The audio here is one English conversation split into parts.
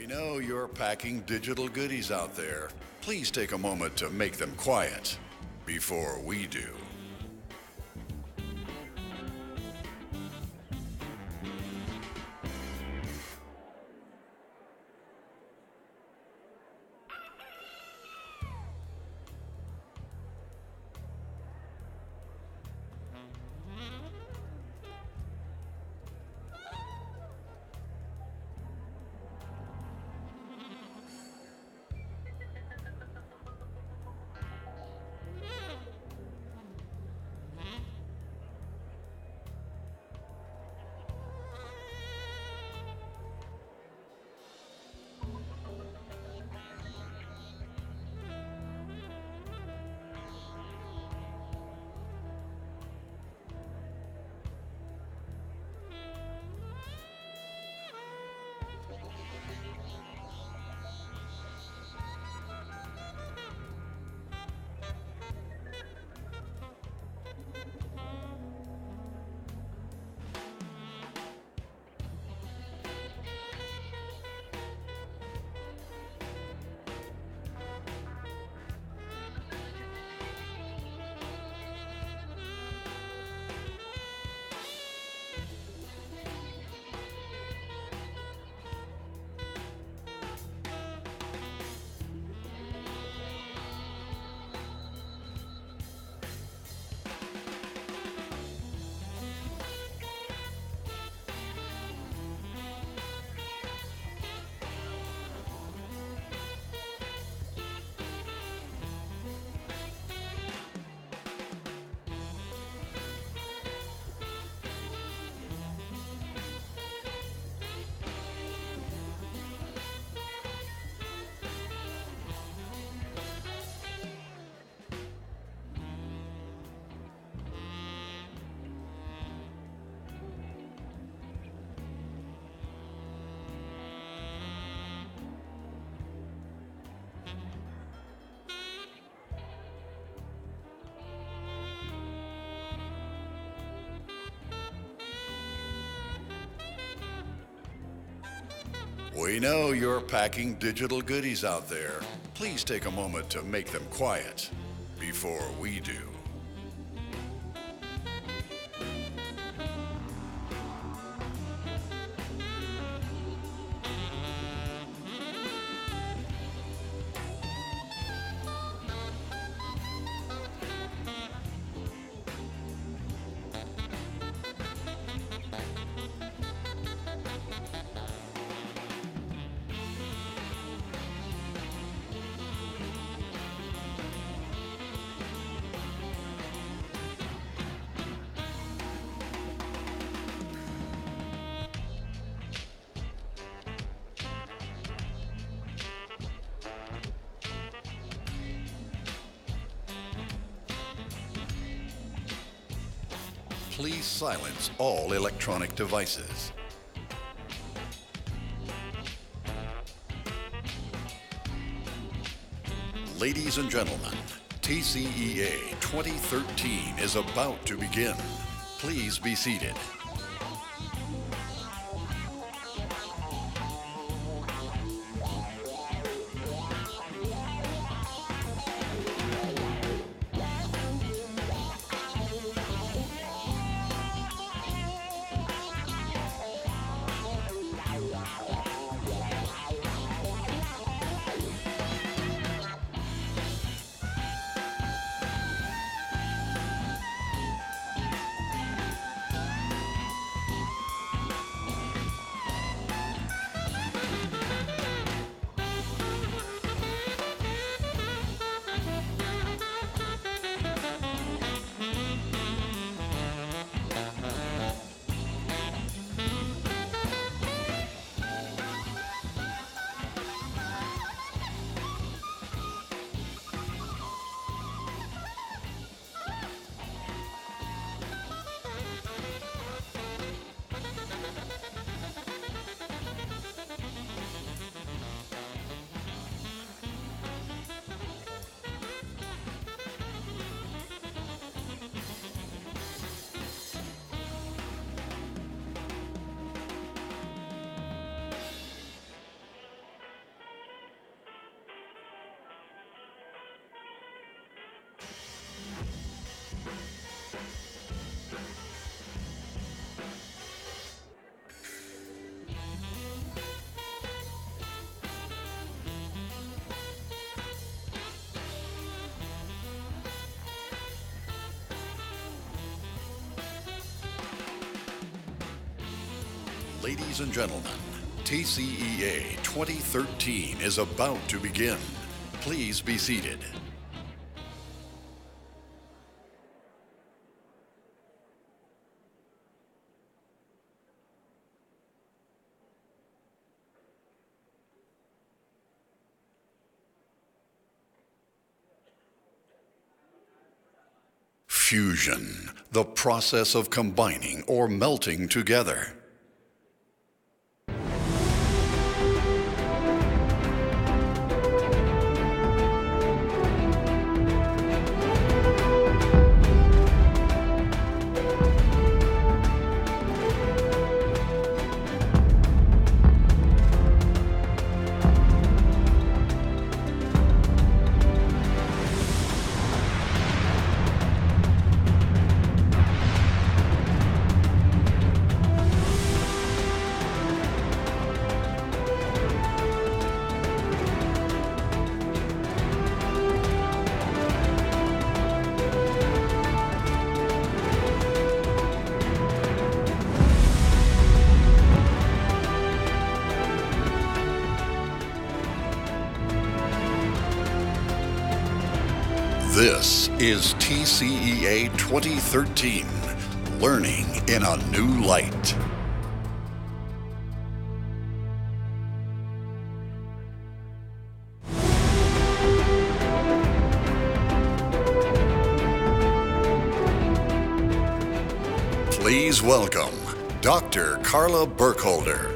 We know you're packing digital goodies out there. Please take a moment to make them quiet before we do. We know you're packing digital goodies out there. Please take a moment to make them quiet before we do. Please silence all electronic devices. Ladies and gentlemen, TCEA 2013 is about to begin. Please be seated. Ladies and gentlemen, TCEA 2013 is about to begin. Please be seated. Fusion, the process of combining or melting together. This is TCEA 2013, Learning in a New Light. Please welcome Dr. Carla Burkholder.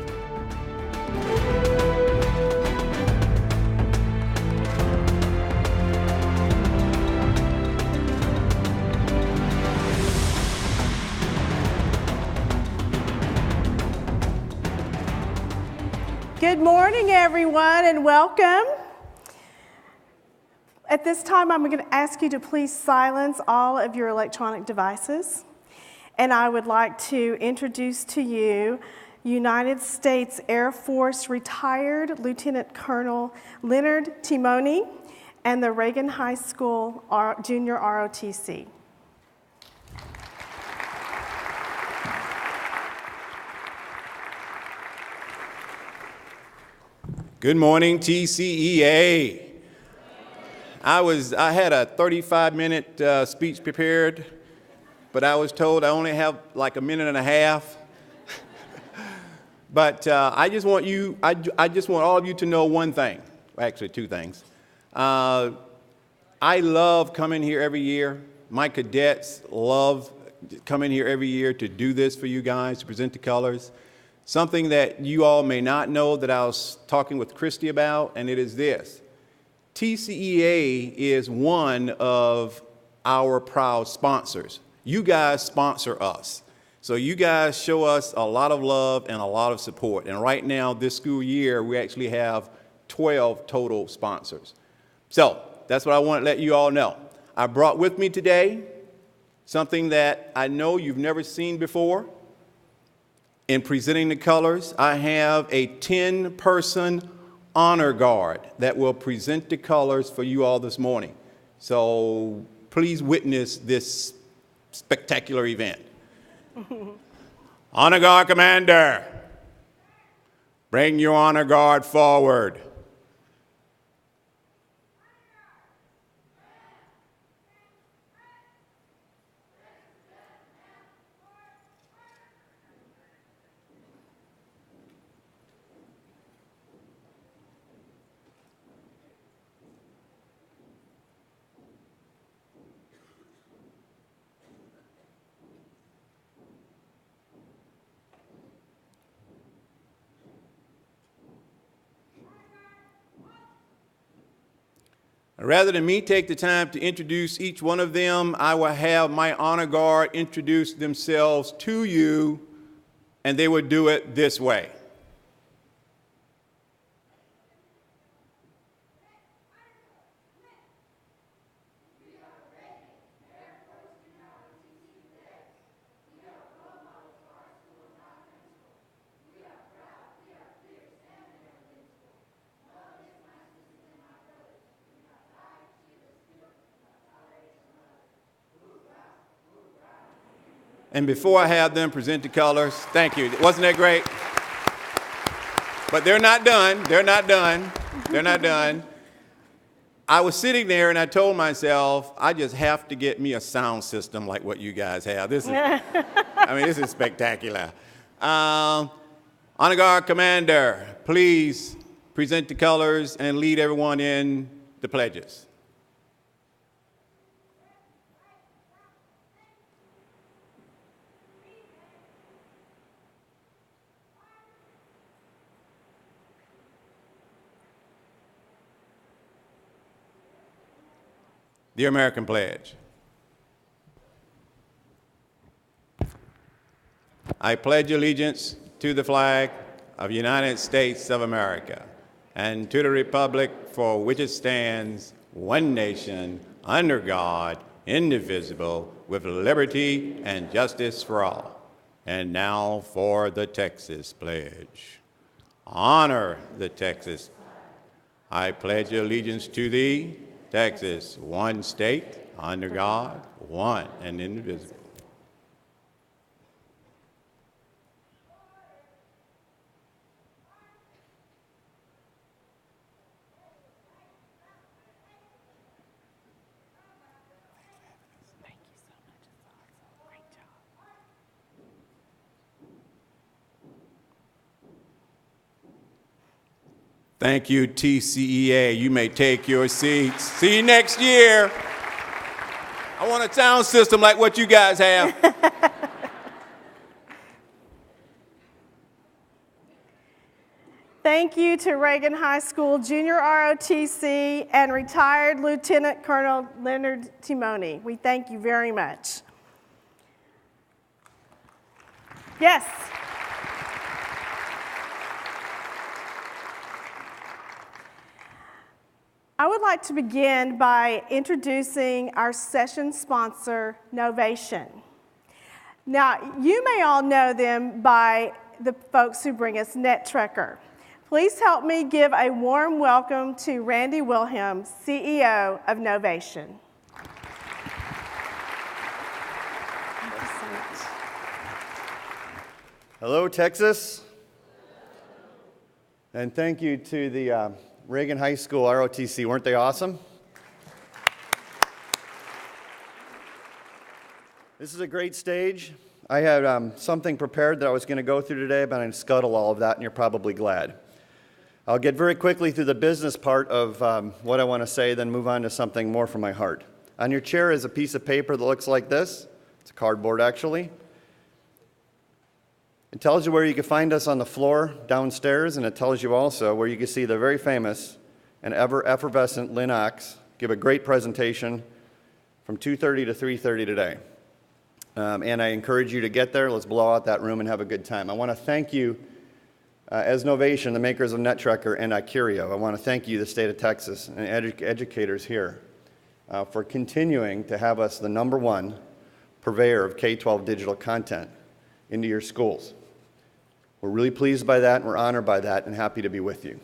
Good morning, everyone, and welcome. At this time, I'm going to ask you to please silence all of your electronic devices. And I would like to introduce to you United States Air Force retired Lieutenant Colonel Leonard Timoni and the Reagan High School Junior ROTC. Good morning, TCEA. I had a 35-minute speech prepared, but I was told I only have like a minute and a half. But I just want all of you to know one thing, actually two things. I love coming here every year. My cadets love coming here every year to do this for you guys, to present the colors. Something that you all may not know that I was talking with Christy about, and it is this. TCEA is one of our proud sponsors. You guys sponsor us. So you guys show us a lot of love and a lot of support. And right now, this school year, we actually have 12 total sponsors. So that's what I want to let you all know. I brought with me today something that I know you've never seen before. In presenting the colors, I have a 10-person honor guard that will present the colors for you all this morning. So please witness this spectacular event. Honor Guard Commander, bring your honor guard forward. Rather than me take the time to introduce each one of them, I will have my honor guard introduce themselves to you, and they will do it this way. And before I have them present the colors, thank you. Wasn't that great? But they're not done. They're not done. They're not done. I was sitting there and I told myself, I just have to get me a sound system like what you guys have. This is spectacular. Honor Guard Commander, please present the colors and lead everyone in the pledges. The American Pledge. I pledge allegiance to the flag of the United States of America and to the republic for which it stands, one nation, under God, indivisible, with liberty and justice for all. And now for the Texas Pledge. Honor the Texas. I pledge allegiance to thee, Texas, one state, under God, one and indivisible. Thank you, TCEA. You may take your seats. See you next year. I want a sound system like what you guys have. Thank you to Reagan High School Junior ROTC and retired Lieutenant Colonel Leonard Timoni. We thank you very much. Yes. I would like to begin by introducing our session sponsor, Novation. Now, you may all know them by the folks who bring us NetTrekker. Please help me give a warm welcome to Randy Wilhelm, CEO of Novation. Thank you so much. Hello, Texas. And thank you to the Reagan High School ROTC. Weren't they awesome? This is a great stage. I had something prepared that I was going to go through today, but I'm going to scuttle all of that, and you're probably glad. I'll get very quickly through the business part of what I want to say, then move on to something more from my heart. On your chair is a piece of paper that looks like this. It's a cardboard, actually. It tells you where you can find us on the floor downstairs, and it tells you also where you can see the very famous and ever effervescent Lynn Ox give a great presentation from 2:30 to 3:30 today. And I encourage you to get there. Let's blow out that room and have a good time. I want to thank you, as Novation, the makers of NetTrekker and Icurio. I want to thank you, the state of Texas, and educators here for continuing to have us the #1 purveyor of K-12 digital content into your schools. We're really pleased by that, and we're honored by that, and happy to be with you.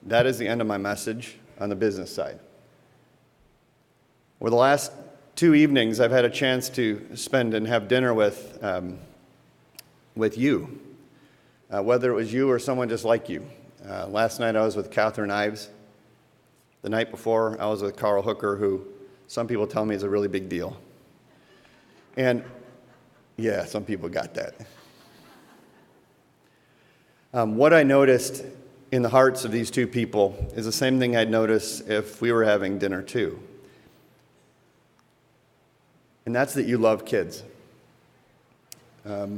That is the end of my message on the business side. Over the last 2 evenings, I've had a chance to spend and have dinner with you, whether it was you or someone just like you. Last night I was with Catherine Ives. The night before I was with Carl Hooker, who some people tell me is a really big deal. And yeah, some people got that. What I noticed in the hearts of these two people is the same thing I'd notice if we were having dinner too. And that's that you love kids.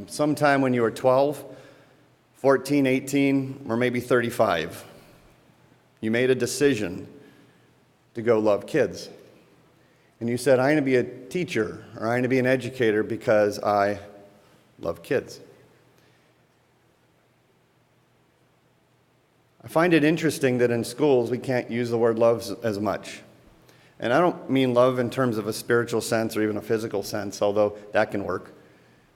Sometime when you were 12, 14, 18, or maybe 35, you made a decision to go love kids. And you said, I'm going to be a teacher, or I'm going to be an educator because I love kids. I find it interesting that in schools we can't use the word love as much. And I don't mean love in terms of a spiritual sense or even a physical sense, although that can work.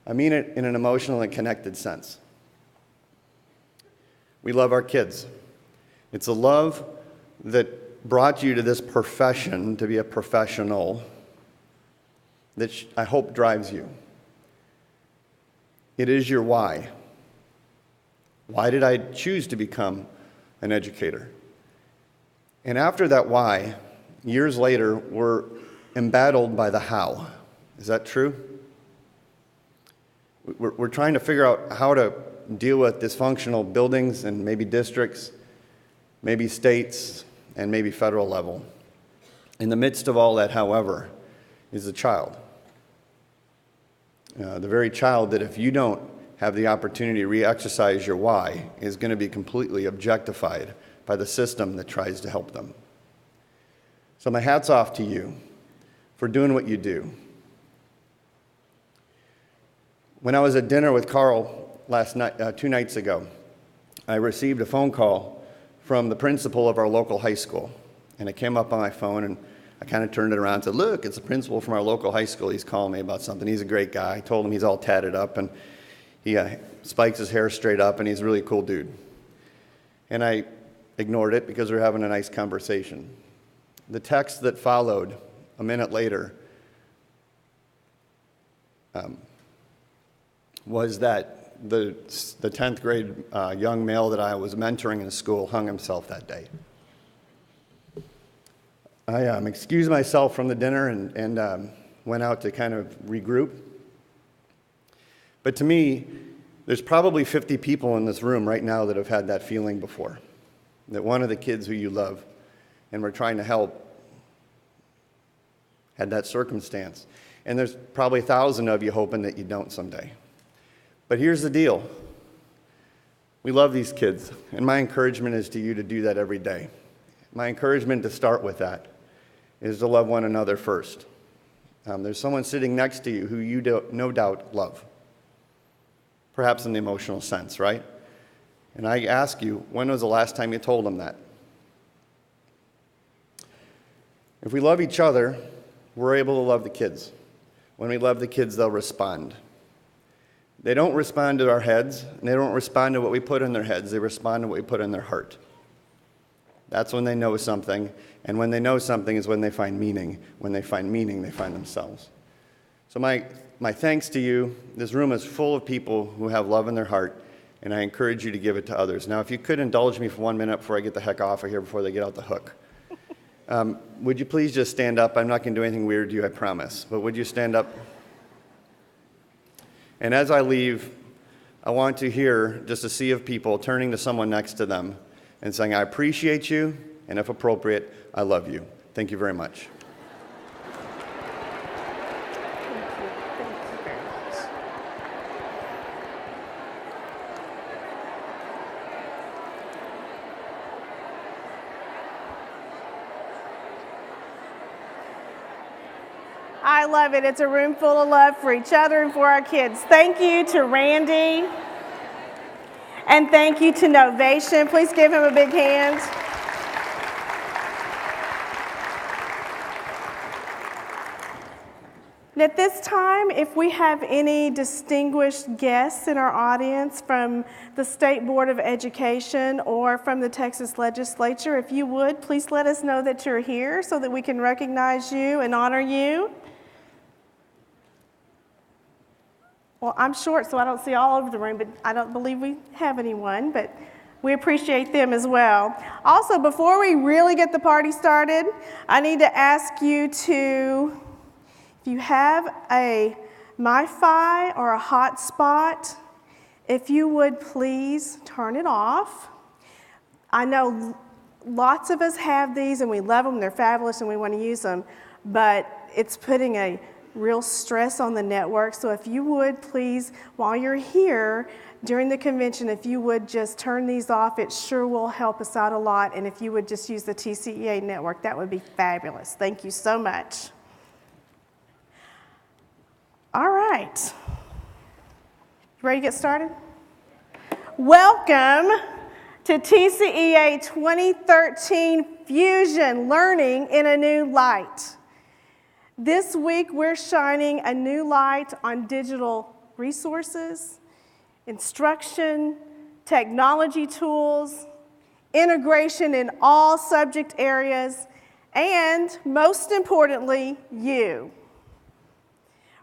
I mean it in an emotional and connected sense. We love our kids. It's a love that brought you to this profession, to be a professional, that I hope drives you. It is your why. Why did I choose to become an educator? And after that why, years later, we're embattled by the how. Is that true? We're trying to figure out how to deal with dysfunctional buildings and maybe districts, maybe states, and maybe federal level. In the midst of all that, however, is the child. The very child that if you don't have the opportunity to re-exercise your why is going to be completely objectified by the system that tries to help them. So my hat's off to you for doing what you do. When I was at dinner with Carl last night, 2 nights ago, I received a phone call from the principal of our local high school. And it came up on my phone, and I kind of turned it around and said, look, it's the principal from our local high school. He's calling me about something. He's a great guy. I told him he's all tatted up, and he spikes his hair straight up, and he's a really cool dude. And I ignored it because we were having a nice conversation. The text that followed a minute later was that the 10th grade young male that I was mentoring in school hung himself that day. I excused myself from the dinner and went out to kind of regroup. But to me, there's probably 50 people in this room right now that have had that feeling before. That one of the kids who you love and were trying to help had that circumstance. And there's probably 1,000 of you hoping that you don't someday. But here's the deal. We love these kids, and my encouragement is to you to do that every day. My encouragement to start with that is to love one another first. There's someone sitting next to you who you no doubt love, perhaps in the emotional sense, right? And I ask you, when was the last time you told them that? If we love each other, we're able to love the kids. When we love the kids, they'll respond. They don't respond to our heads, and they don't respond to what we put in their heads. They respond to what we put in their heart. That's when they know something, and when they know something is when they find meaning. When they find meaning, they find themselves. So my thanks to you. This room is full of people who have love in their heart, and I encourage you to give it to others. Now, if you could indulge me for 1 minute before I get the heck off of here, before they get out the hook. Would you please just stand up? I'm not going to do anything weird to you, I promise. But would you stand up? And as I leave, I want to hear just a sea of people turning to someone next to them and saying, I appreciate you, and if appropriate, I love you. Thank you very much. I love it. It's a room full of love for each other and for our kids. Thank you to Randy. And thank you to Novation. Please give him a big hand. And at this time, if we have any distinguished guests in our audience from the State Board of Education or from the Texas Legislature, if you would, please let us know that you're here so that we can recognize you and honor you. Well, I'm short, so I don't see all over the room, but I don't believe we have anyone, but we appreciate them as well. Also, before we really get the party started, I need to ask you to, if you have a MiFi or a hotspot, if you would please turn it off. I know lots of us have these and we love them, they're fabulous and we want to use them, but it's putting a real stress on the network. So if you would please, while you're here during the convention, if you would just turn these off, it sure will help us out a lot. And if you would just use the TCEA network, that would be fabulous. Thank you so much. All right. Ready to get started? Welcome to TCEA 2013 Fusion, Learning in a New Light. This week, we're shining a new light on digital resources, instruction, technology tools, integration in all subject areas, and most importantly, you.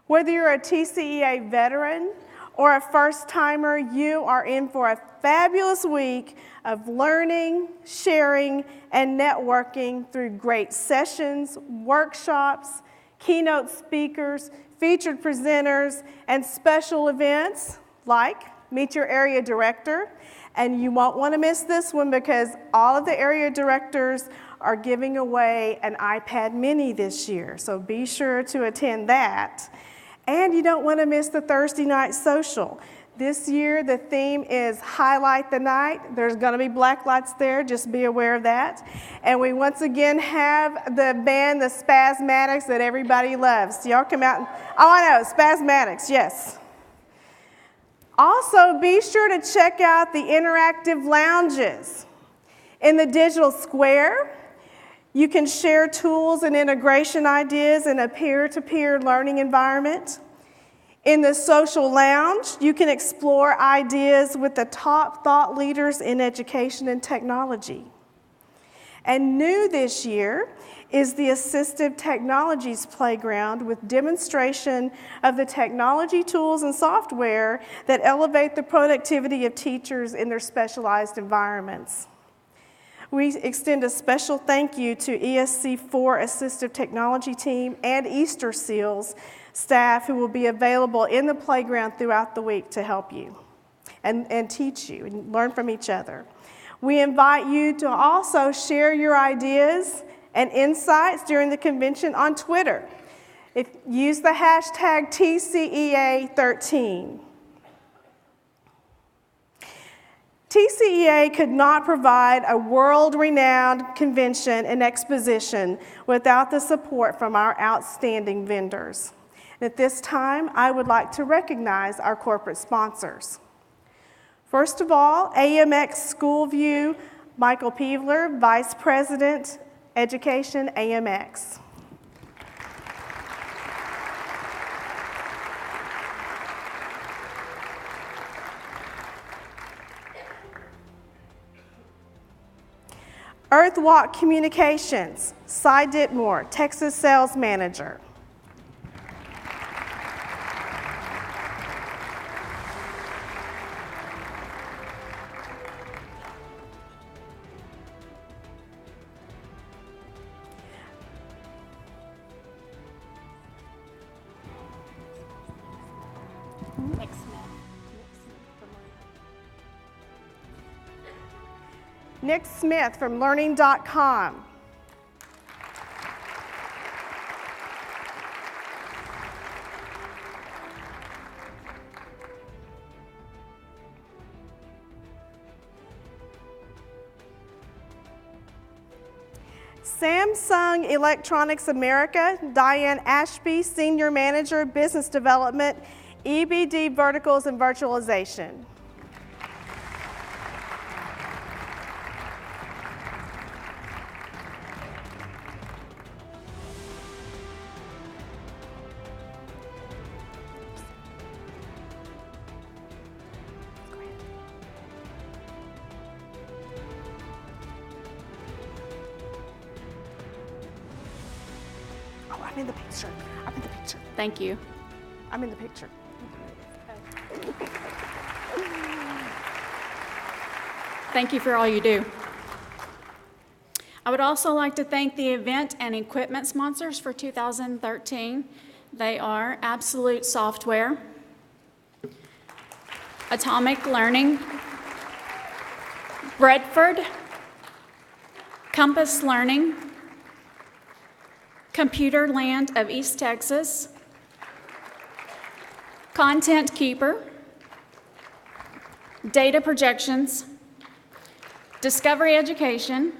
Whether you're a TCEA veteran or a first-timer, you are in for a fabulous week of learning, sharing, and networking through great sessions, workshops, keynote speakers, featured presenters, and special events like Meet Your Area Director. And you won't want to miss this one because all of the area directors are giving away an iPad mini this year. So be sure to attend that. And you don't want to miss the Thursday night social. This year, the theme is Highlight the Night. There's going to be black lights there, just be aware of that. And we once again have the band, the Spasmatics, that everybody loves. So y'all come out and, oh, I know, Spasmatics, yes. Also, be sure to check out the interactive lounges. In the digital square, you can share tools and integration ideas in a peer-to-peer learning environment. In the social lounge, you can explore ideas with the top thought leaders in education and technology. And new this year is the Assistive Technologies Playground with demonstration of the technology tools and software that elevate the productivity of teachers in their specialized environments. We extend a special thank you to ESC4 Assistive Technology Team and Easter Seals staff who will be available in the playground throughout the week to help you and teach you and learn from each other. We invite you to also share your ideas and insights during the convention on Twitter. Use the hashtag TCEA13. TCEA could not provide a world-renowned convention and exposition without the support from our outstanding vendors. And at this time, I would like to recognize our corporate sponsors. First of all, AMX Schoolview, Michael Peevler, Vice President, Education, AMX. Earthwalk Communications, Cy Ditmore, Texas Sales Manager. Nick Smith from Learning.com. Samsung Electronics America, Diane Ashby, Senior Manager, Business Development, EBD Verticals and Virtualization. I'm in the picture. I'm in the picture. Thank you. I'm in the picture. Thank you for all you do. I would also like to thank the event and equipment sponsors for 2013. They are Absolute Software, Atomic Learning, Bradford, Compass Learning, Computer Land of East Texas, Content Keeper, Data Projections, Discovery Education,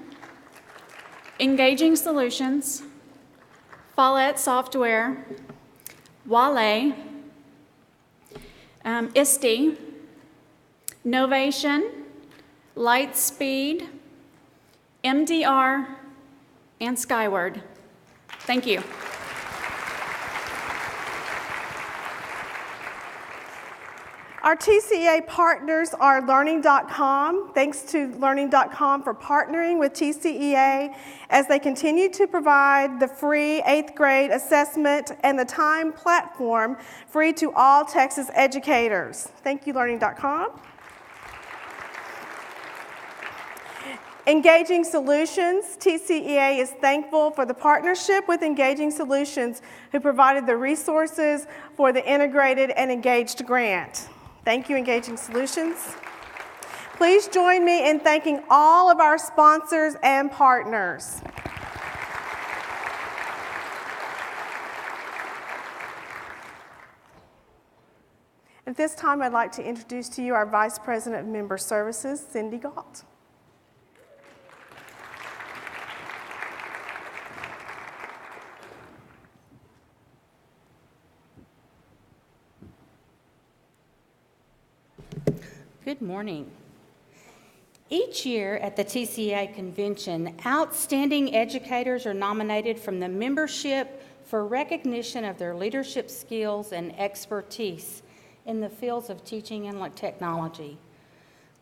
Engaging Solutions, Follett Software, Wale, ISTE, Novation, Lightspeed, MDR, and Skyward. Thank you. Our TCEA partners are Learning.com. Thanks to Learning.com for partnering with TCEA as they continue to provide the free 8th grade assessment and the time platform free to all Texas educators. Thank you, Learning.com. Engaging Solutions. TCEA is thankful for the partnership with Engaging Solutions, who provided the resources for the Integrated and Engaged grant. Thank you, Engaging Solutions. Please join me in thanking all of our sponsors and partners. At this time, I'd like to introduce to you our Vice President of Member Services, Cindy Galt. Good morning. Each year at the TCEA convention, outstanding educators are nominated from the membership for recognition of their leadership skills and expertise in the fields of teaching and technology.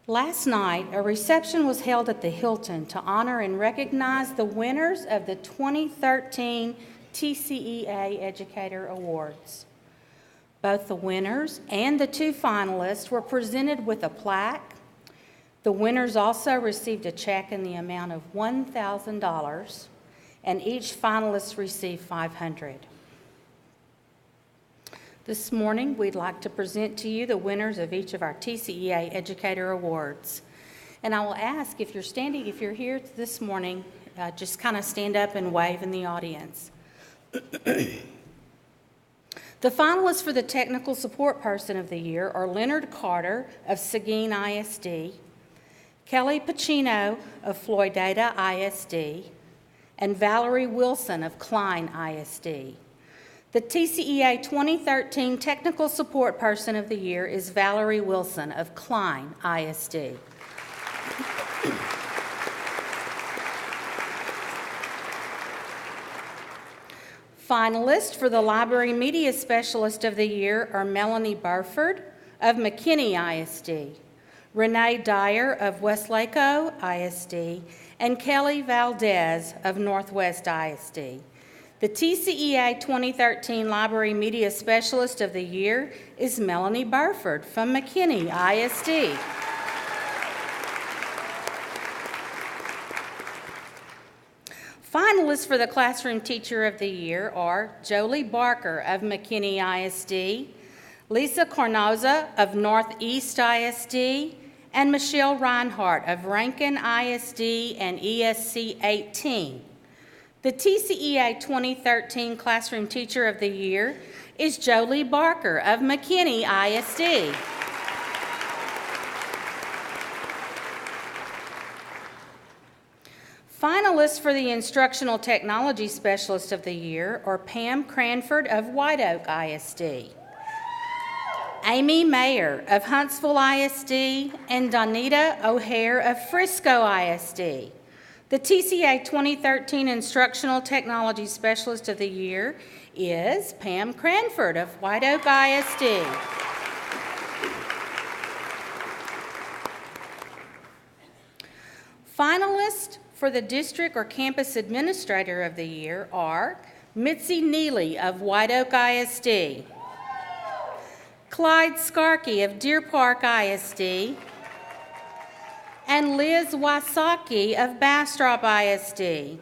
Last night, a reception was held at the Hilton to honor and recognize the winners of the 2013 TCEA Educator Awards. Both the winners and the 2 finalists were presented with a plaque. The winners also received a check in the amount of $1,000, and each finalist received $500. This morning, we'd like to present to you the winners of each of our TCEA Educator Awards. And I will ask, if you're here this morning, just kind of stand up and wave in the audience. The finalists for the Technical Support Person of the Year are Leonard Carter of Seguin ISD, Kelly Pacino of Floydada ISD, and Valerie Wilson of Klein ISD. The TCEA 2013 Technical Support Person of the Year is Valerie Wilson of Klein ISD. Finalists for the Library Media Specialist of the Year are Melanie Burford of McKinney ISD, Renee Dyer of Westlake ISD, and Kelly Valdez of Northwest ISD. The TCEA 2013 Library Media Specialist of the Year is Melanie Burford from McKinney ISD. Finalists for the Classroom Teacher of the Year are Jolie Barker of McKinney ISD, Lisa Carnoza of Northeast ISD, and Michelle Reinhardt of Rankin ISD and ESC 18. The TCEA 2013 Classroom Teacher of the Year is Jolie Barker of McKinney ISD. Finalists for the Instructional Technology Specialist of the Year are Pam Cranford of White Oak ISD, Amy Mayer of Huntsville ISD, and Donita O'Hare of Frisco ISD. The TCEA 2013 Instructional Technology Specialist of the Year is Pam Cranford of White Oak ISD. Finalists for the District or Campus Administrator of the Year are Mitzi Neely of White Oak ISD, Clyde Skarkey of Deer Park ISD, and Liz Wysocki of Bastrop ISD.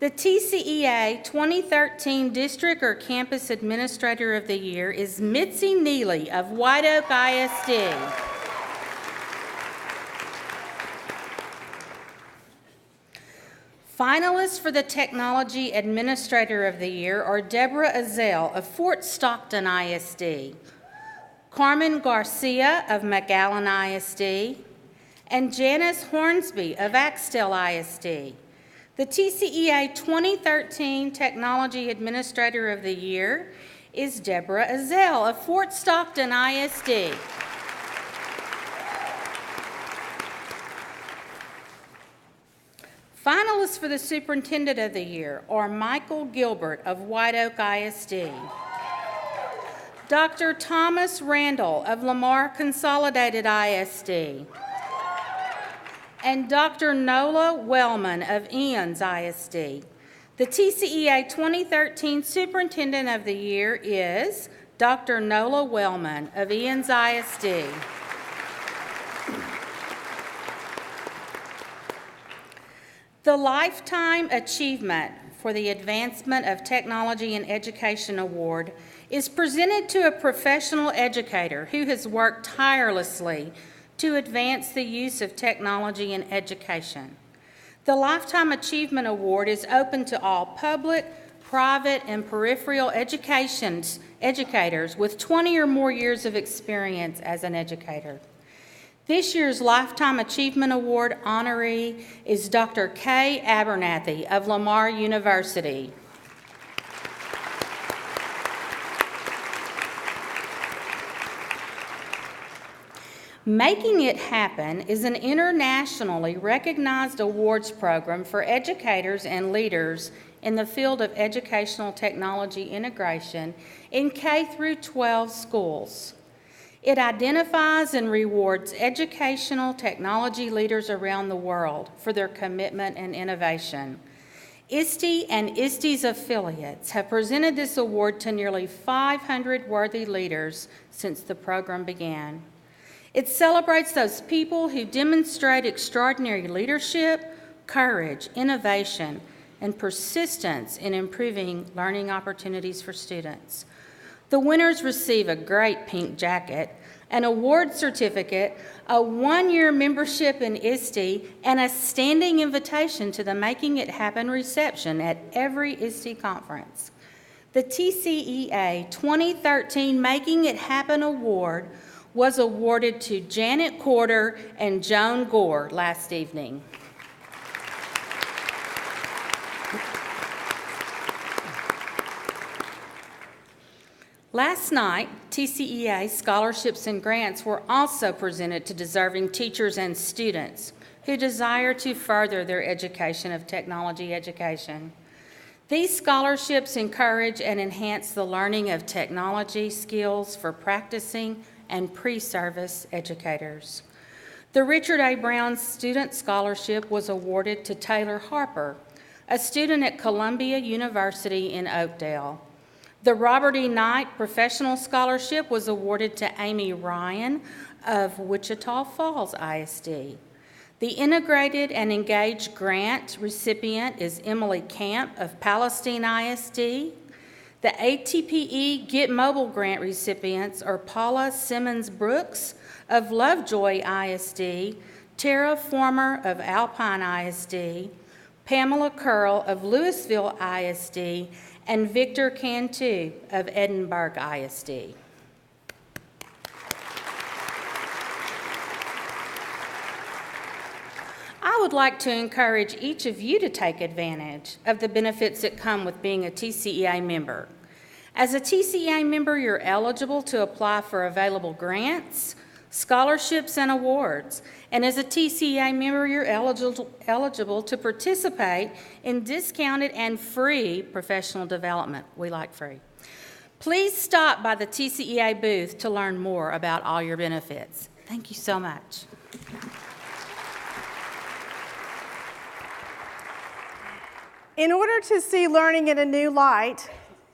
The TCEA 2013 District or Campus Administrator of the Year is Mitzi Neely of White Oak ISD. Finalists for the Technology Administrator of the Year are Deborah Azell of Fort Stockton ISD, Carmen Garcia of McAllen ISD, and Janice Hornsby of Axtell ISD. The TCEA 2013 Technology Administrator of the Year is Deborah Azell of Fort Stockton ISD. Finalists for the Superintendent of the Year are Michael Gilbert of White Oak ISD, Dr. Thomas Randall of Lamar Consolidated ISD, and Dr. Nola Wellman of Eanes ISD. The TCEA 2013 Superintendent of the Year is Dr. Nola Wellman of Eanes ISD. The Lifetime Achievement for the Advancement of Technology in Education Award is presented to a professional educator who has worked tirelessly to advance the use of technology in education. The Lifetime Achievement Award is open to all public, private, and peripheral educators with 20 or more years of experience as an educator. This year's Lifetime Achievement Award honoree is Dr. Kay Abernathy of Lamar University. Making It Happen is an internationally recognized awards program for educators and leaders in the field of educational technology integration in K through 12 schools. It identifies and rewards educational technology leaders around the world for their commitment and innovation. ISTE and ISTE's affiliates have presented this award to nearly 500 worthy leaders since the program began. It celebrates those people who demonstrate extraordinary leadership, courage, innovation, and persistence in improving learning opportunities for students. The winners receive a great pink jacket, an award certificate, a one-year membership in ISTE, and a standing invitation to the Making It Happen reception at every ISTE conference. The TCEA 2013 Making It Happen Award was awarded to Janet Corder and Joan Gore last evening. Last night, TCEA scholarships and grants were also presented to deserving teachers and students who desire to further their education of technology education. These scholarships encourage and enhance the learning of technology skills for practicing and pre-service educators. The Richard A. Brown Student Scholarship was awarded to Taylor Harper, a student at Columbia University in Oakdale. The Robert E. Knight Professional Scholarship was awarded to Amy Ryan of Wichita Falls ISD. The Integrated and Engaged Grant recipient is Emily Camp of Palestine ISD. The ATPE Get Mobile Grant recipients are Paula Simmons Brooks of Lovejoy ISD, Tara Former of Alpine ISD, Pamela Curl of Louisville ISD, and Victor Cantu of Edinburgh ISD. I would like to encourage each of you to take advantage of the benefits that come with being a TCEA member. As a TCEA member, you're eligible to apply for available grants, scholarships, and awards. And as a TCEA member, you're eligible to participate in discounted and free professional development. We like free. Please stop by the TCEA booth to learn more about all your benefits. Thank you so much. In order to see learning in a new light,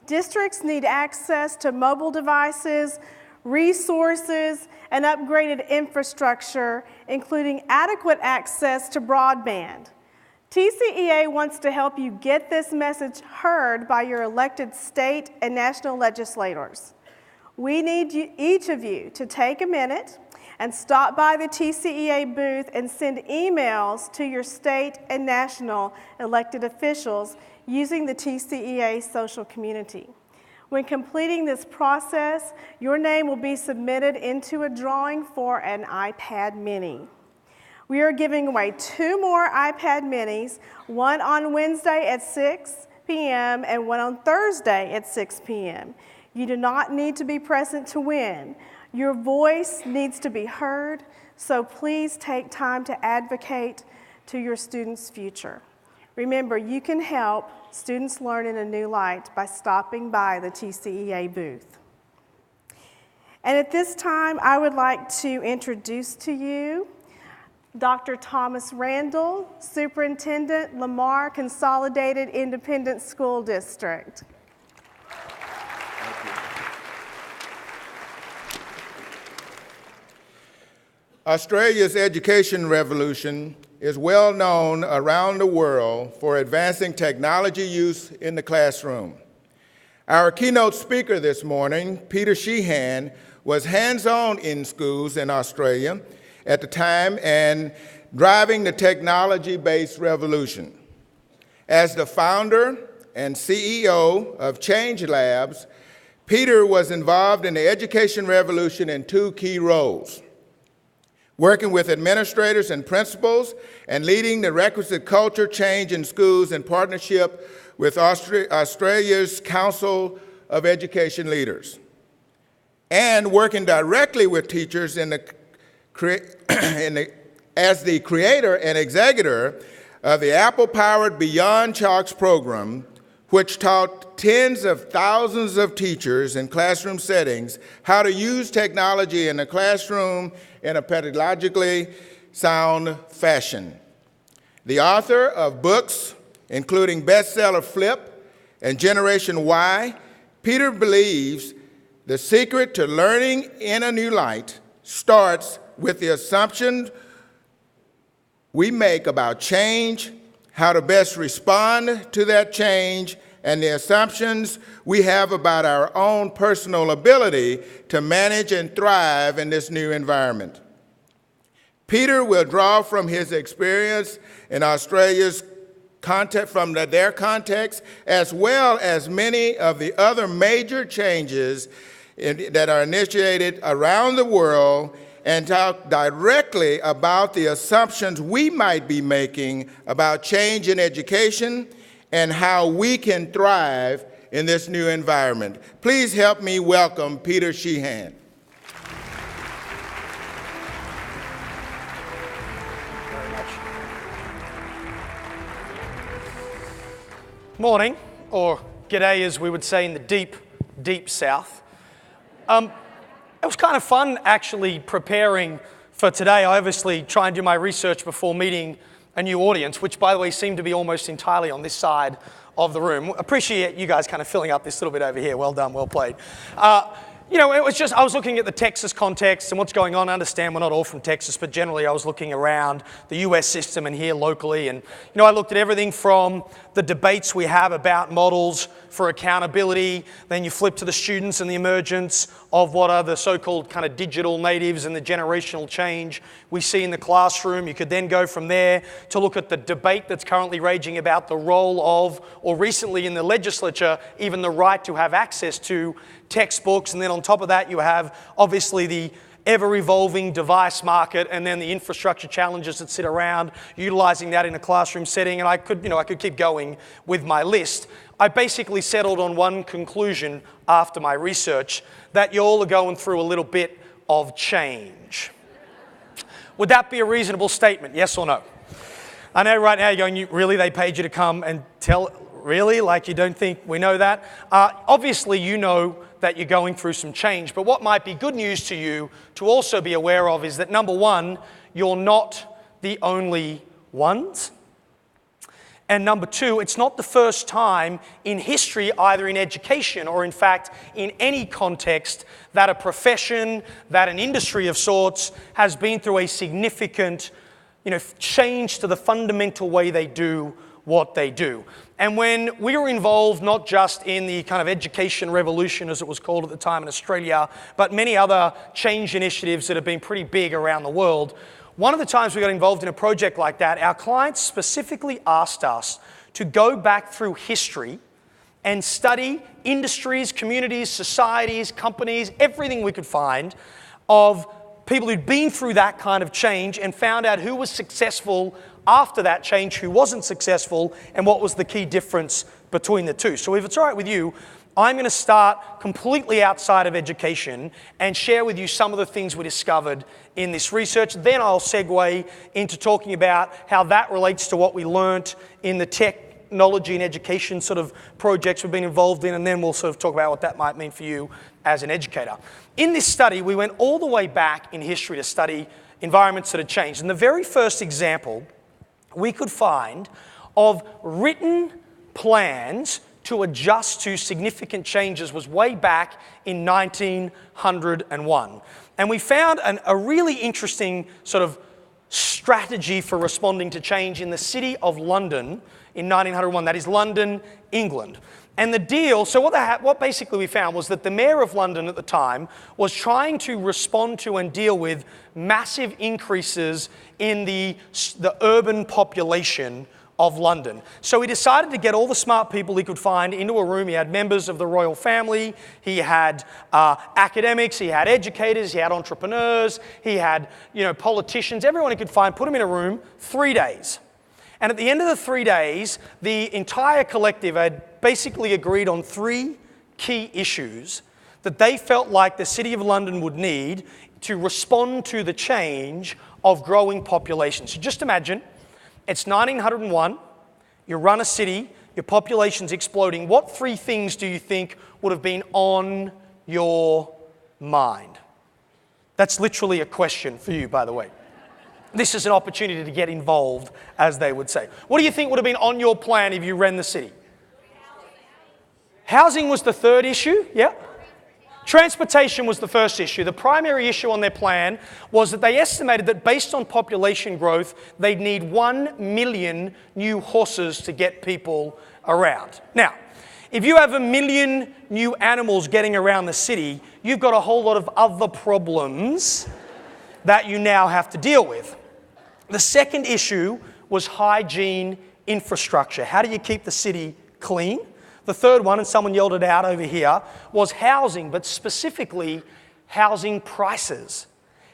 districts need access to mobile devices, resources, and upgraded infrastructure, including adequate access to broadband. TCEA wants to help you get this message heard by your elected state and national legislators. We need each of you to take a minute and stop by the TCEA booth and send emails to your state and national elected officials using the TCEA social community. When completing this process, your name will be submitted into a drawing for an iPad mini. We are giving away 2 more iPad minis, one on Wednesday at 6 p.m. and one on Thursday at 6 p.m. You do not need to be present to win. Your voice needs to be heard, so please take time to advocate to your students' future. Remember, you can help students learn in a new light by stopping by the TCEA booth. And at this time, I would like to introduce to you Dr. Thomas Randall, Superintendent, Lamar Consolidated Independent School District. Australia's education revolution is well known around the world for advancing technology use in the classroom. Our keynote speaker this morning, Peter Sheehan, was hands-on in schools in Australia at the time and driving the technology-based revolution. As the founder and CEO of Change Labs, Peter was involved in the education revolution in two key roles: working with administrators and principals and leading the requisite culture change in schools in partnership with Australia's Council of Education Leaders, and working directly with teachers as the creator and executor of the Apple-powered Beyond Chalks program, which taught tens of thousands of teachers in classroom settings how to use technology in the classroom in a pedagogically sound fashion. The author of books including bestseller Flip and Generation Y, Peter believes the secret to learning in a new light starts with the assumptions we make about change, how to best respond to that change, and the assumptions we have about our own personal ability to manage and thrive in this new environment. Peter will draw from his experience in Australia's context, from their context, as well as many of the other major changes that are initiated around the world, and talk directly about the assumptions we might be making about change in education and how we can thrive in this new environment. Please help me welcome Peter Sheehan. Morning, or g'day as we would say in the deep, deep south. It was kind of fun actually preparing for today. I obviously try and do my research before meeting a new audience, which by the way seemed to be almost entirely on this side of the room. Appreciate you guys kind of filling up this little bit over here. Well done, well played. It was just, I was looking at the Texas context and what's going on. I understand we're not all from Texas, but generally I was looking around the US system and here locally. And, I looked at everything from the debates we have about models for accountability. Then you flip to the students and the emergence of what are the so-called kind of digital natives and the generational change we see in the classroom. You could then go from there to look at the debate that's currently raging about the role of, or recently in the legislature, even the right to have access to textbooks. And then on top of that, you have obviously the ever-evolving device market and then the infrastructure challenges that sit around utilizing that in a classroom setting. And I could keep going with my list. I basically settled on one conclusion after my research, that you all are going through a little bit of change. Would that be a reasonable statement, yes or no? I know right now you're going, really, they paid you to come and tell, really? Like you don't think we know that? Obviously you know that you're going through some change, but what might be good news to you to also be aware of is that number one, you're not the only ones. And number two, it's not the first time in history, either in education or in fact in any context, that a profession, that an industry of sorts has been through a significant, change to the fundamental way they do what they do. And when we were involved not just in the kind of education revolution, as it was called at the time in Australia, but many other change initiatives that have been pretty big around the world, one of the times we got involved in a project like that, our clients specifically asked us to go back through history and study industries, communities, societies, companies, everything we could find of people who'd been through that kind of change and found out who was successful after that change, who wasn't successful, and what was the key difference between the two. So if it's all right with you, I'm going to start completely outside of education and share with you some of the things we discovered in this research. Then I'll segue into talking about how that relates to what we learnt in the tech technology and education sort of projects we've been involved in, and then we'll sort of talk about what that might mean for you as an educator. In this study, we went all the way back in history to study environments that had changed. And the very first example we could find of written plans to adjust to significant changes was way back in 1901. And we found a really interesting sort of strategy for responding to change in the city of London in 1901. That is London, England. And the deal, so what basically we found was that the mayor of London at the time was trying to respond to and deal with massive increases in the urban population of London. So he decided to get all the smart people he could find into a room. He had members of the royal family, he had academics, he had educators, he had entrepreneurs, he had politicians, everyone he could find, put them in a room, 3 days. And at the end of the 3 days, the entire collective had basically agreed on 3 key issues that they felt like the City of London would need to respond to the change of growing population. So just imagine, it's 1901, you run a city, your population's exploding. What 3 things do you think would have been on your mind? That's literally a question for you, by the way. This is an opportunity to get involved, as they would say. What do you think would have been on your plan if you ran the city? Housing was the third issue, yeah? Transportation was the first issue. The primary issue on their plan was that they estimated that based on population growth, they'd need 1 million new horses to get people around. Now, if you have 1 million new animals getting around the city, you've got a whole lot of other problems that you now have to deal with. The second issue was hygiene infrastructure. How do you keep the city clean? The third one, and someone yelled it out over here, was housing, but specifically housing prices.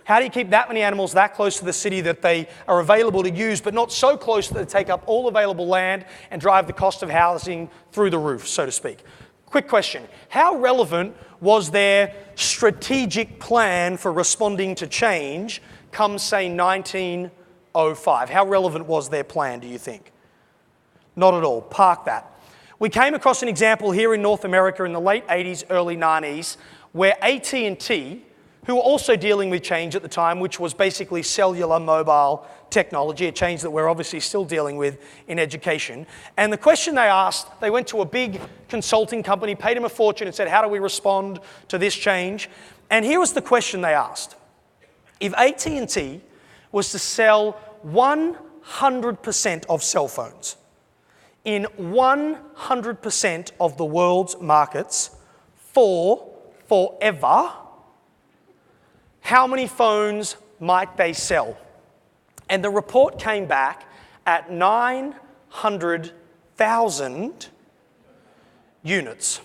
How do you keep that many animals that close to the city that they are available to use, but not so close that they take up all available land and drive the cost of housing through the roof, so to speak? Quick question. How relevant was their strategic plan for responding to change come, say, 1905? How relevant was their plan, do you think? Not at all. Park that. We came across an example here in North America in the late 80s, early 90s, where AT&T, who were also dealing with change at the time, which was basically cellular mobile technology, a change that we're obviously still dealing with in education. And the question they asked, they went to a big consulting company, paid them a fortune and said, how do we respond to this change? And here was the question they asked. If AT&T was to sell 100% of cell phones in 100% of the world's markets forever, how many phones might they sell? And the report came back at 900,000 units.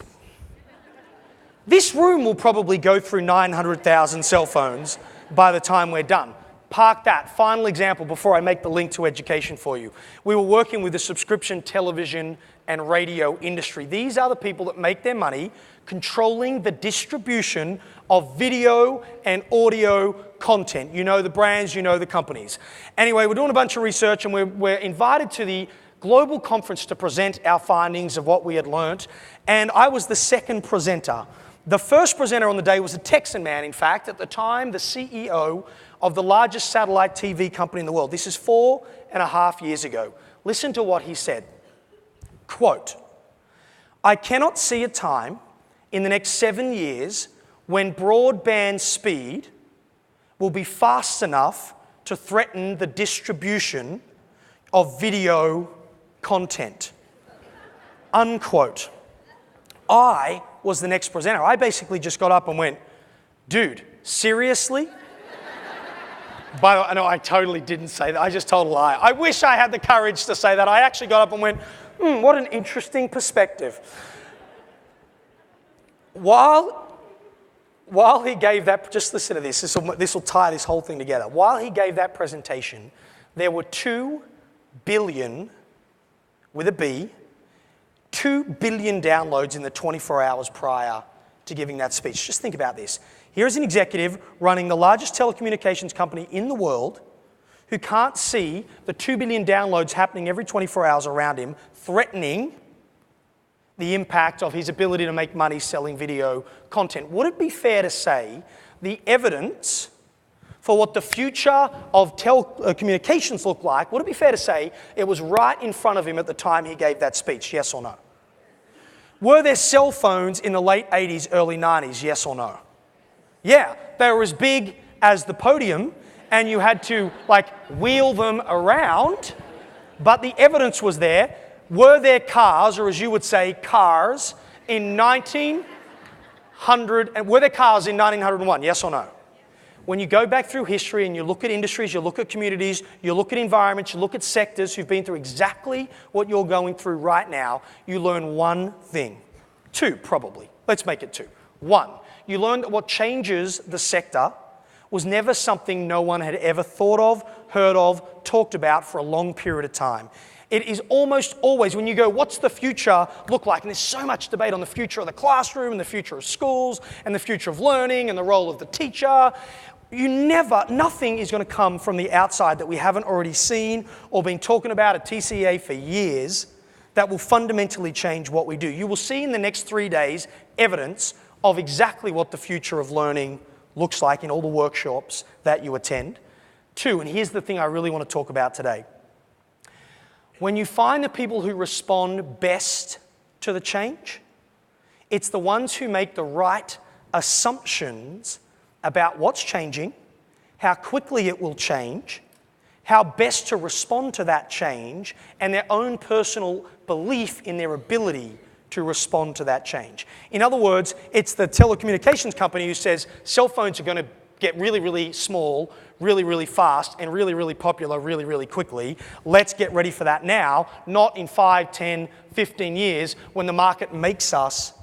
This room will probably go through 900,000 cell phones by the time we're done. Park that. Final example before I make the link to education for you. We were working with the subscription television and radio industry. These are the people that make their money controlling the distribution of video and audio content. You know the brands, you know the companies. Anyway, we're doing a bunch of research and we're invited to the global conference to present our findings of what we had learnt. And I was the second presenter. The first presenter on the day was a Texan man, in fact, at the time the CEO of the largest satellite TV company in the world. This is 4.5 years ago. Listen to what he said. Quote, I cannot see a time in the next 7 years when broadband speed will be fast enough to threaten the distribution of video content. Unquote. I was the next presenter. I basically just got up and went, dude, seriously? By the way, no, I totally didn't say that. I just told a lie. I wish I had the courage to say that. I actually got up and went, what an interesting perspective. While he gave that, just listen to this. This will tie this whole thing together. While he gave that presentation, there were 2 billion, with a B, 2 billion downloads in the 24 hours prior to giving that speech. Just think about this. Here is an executive running the largest telecommunications company in the world who can't see the 2 billion downloads happening every 24 hours around him, threatening the impact of his ability to make money selling video content. Would it be fair to say the evidence for what the future of telecommunications look like, would it be fair to say it was right in front of him at the time he gave that speech, yes or no? Were there cell phones in the late 80s, early 90s, yes or no? Yeah, they were as big as the podium, and you had to wheel them around, but the evidence was there. Were there cars, or as you would say, cars, in 1900, and were there cars in 1901, yes or no? When you go back through history and you look at industries, you look at communities, you look at environments, you look at sectors who've been through exactly what you're going through right now, you learn one thing. Two, probably. Let's make it two. One, you learn that what changes the sector was never something no one had ever thought of, heard of, talked about for a long period of time. It is almost always, when you go, what's the future look like? And there's so much debate on the future of the classroom and the future of schools and the future of learning and the role of the teacher. Nothing is going to come from the outside that we haven't already seen or been talking about at TCEA for years that will fundamentally change what we do. You will see in the next 3 days evidence of exactly what the future of learning looks like in all the workshops that you attend. Two, and here's the thing I really want to talk about today. When you find the people who respond best to the change, it's the ones who make the right assumptions about what's changing, how quickly it will change, how best to respond to that change, and their own personal belief in their ability to respond to that change. In other words, it's the telecommunications company who says cell phones are going to get really, really small, really, really fast, and really, really popular really, really quickly. Let's get ready for that now, not in 5, 10, 15 years when the market makes us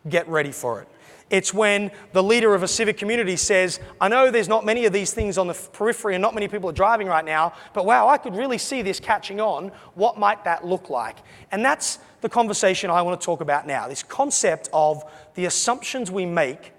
get ready for it. It's when the leader of a civic community says, I know there's not many of these things on the periphery and not many people are driving right now, but wow, I could really see this catching on. What might that look like? And that's the conversation I want to talk about now, this concept of the assumptions we make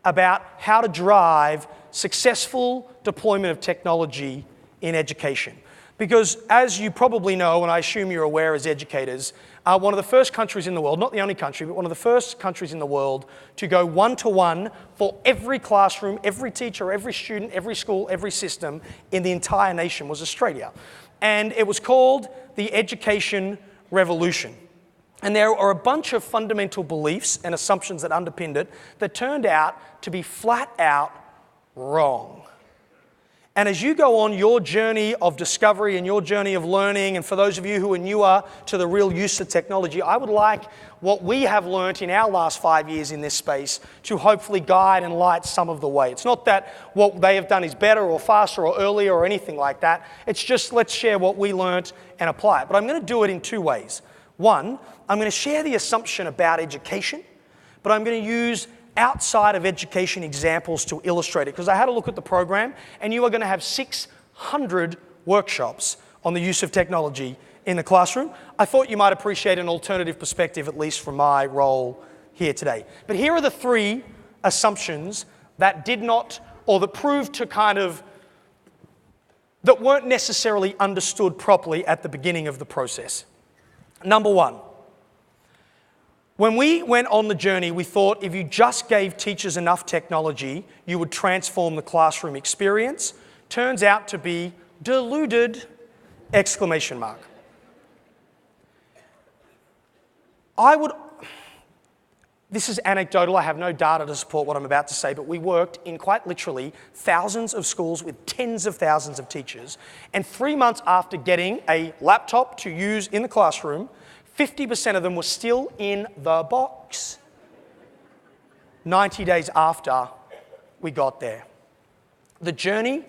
about how to drive successful deployment of technology in education. Because as you probably know, and I assume you're aware as educators, one of the first countries in the world, not the only country, but one of the first countries in the world to go one-to-one for every classroom, every teacher, every student, every school, every system in the entire nation was Australia. And it was called the Education Revolution. And there are a bunch of fundamental beliefs and assumptions that underpinned it that turned out to be flat out wrong. And as you go on your journey of discovery and your journey of learning, and for those of you who are newer to the real use of technology, I would like what we have learnt in our last 5 years in this space to hopefully guide and light some of the way. It's not that what they have done is better or faster or earlier or anything like that. It's just let's share what we learnt and apply it. But I'm going to do it in two ways. One, I'm going to share the assumption about education, but I'm going to use outside of education examples to illustrate it, because I had a look at the program and you are going to have 600 workshops on the use of technology in the classroom. I thought you might appreciate an alternative perspective, at least from my role here today. But here are the three assumptions that did not, or that proved to that weren't necessarily understood properly at the beginning of the process. Number one, when we went on the journey, we thought if you just gave teachers enough technology, you would transform the classroom experience. Turns out to be deluded! Exclamation mark. This is anecdotal, I have no data to support what I'm about to say, but we worked in quite literally thousands of schools with tens of thousands of teachers, and 3 months after getting a laptop to use in the classroom, 50% of them were still in the box 90 days after we got there. The journey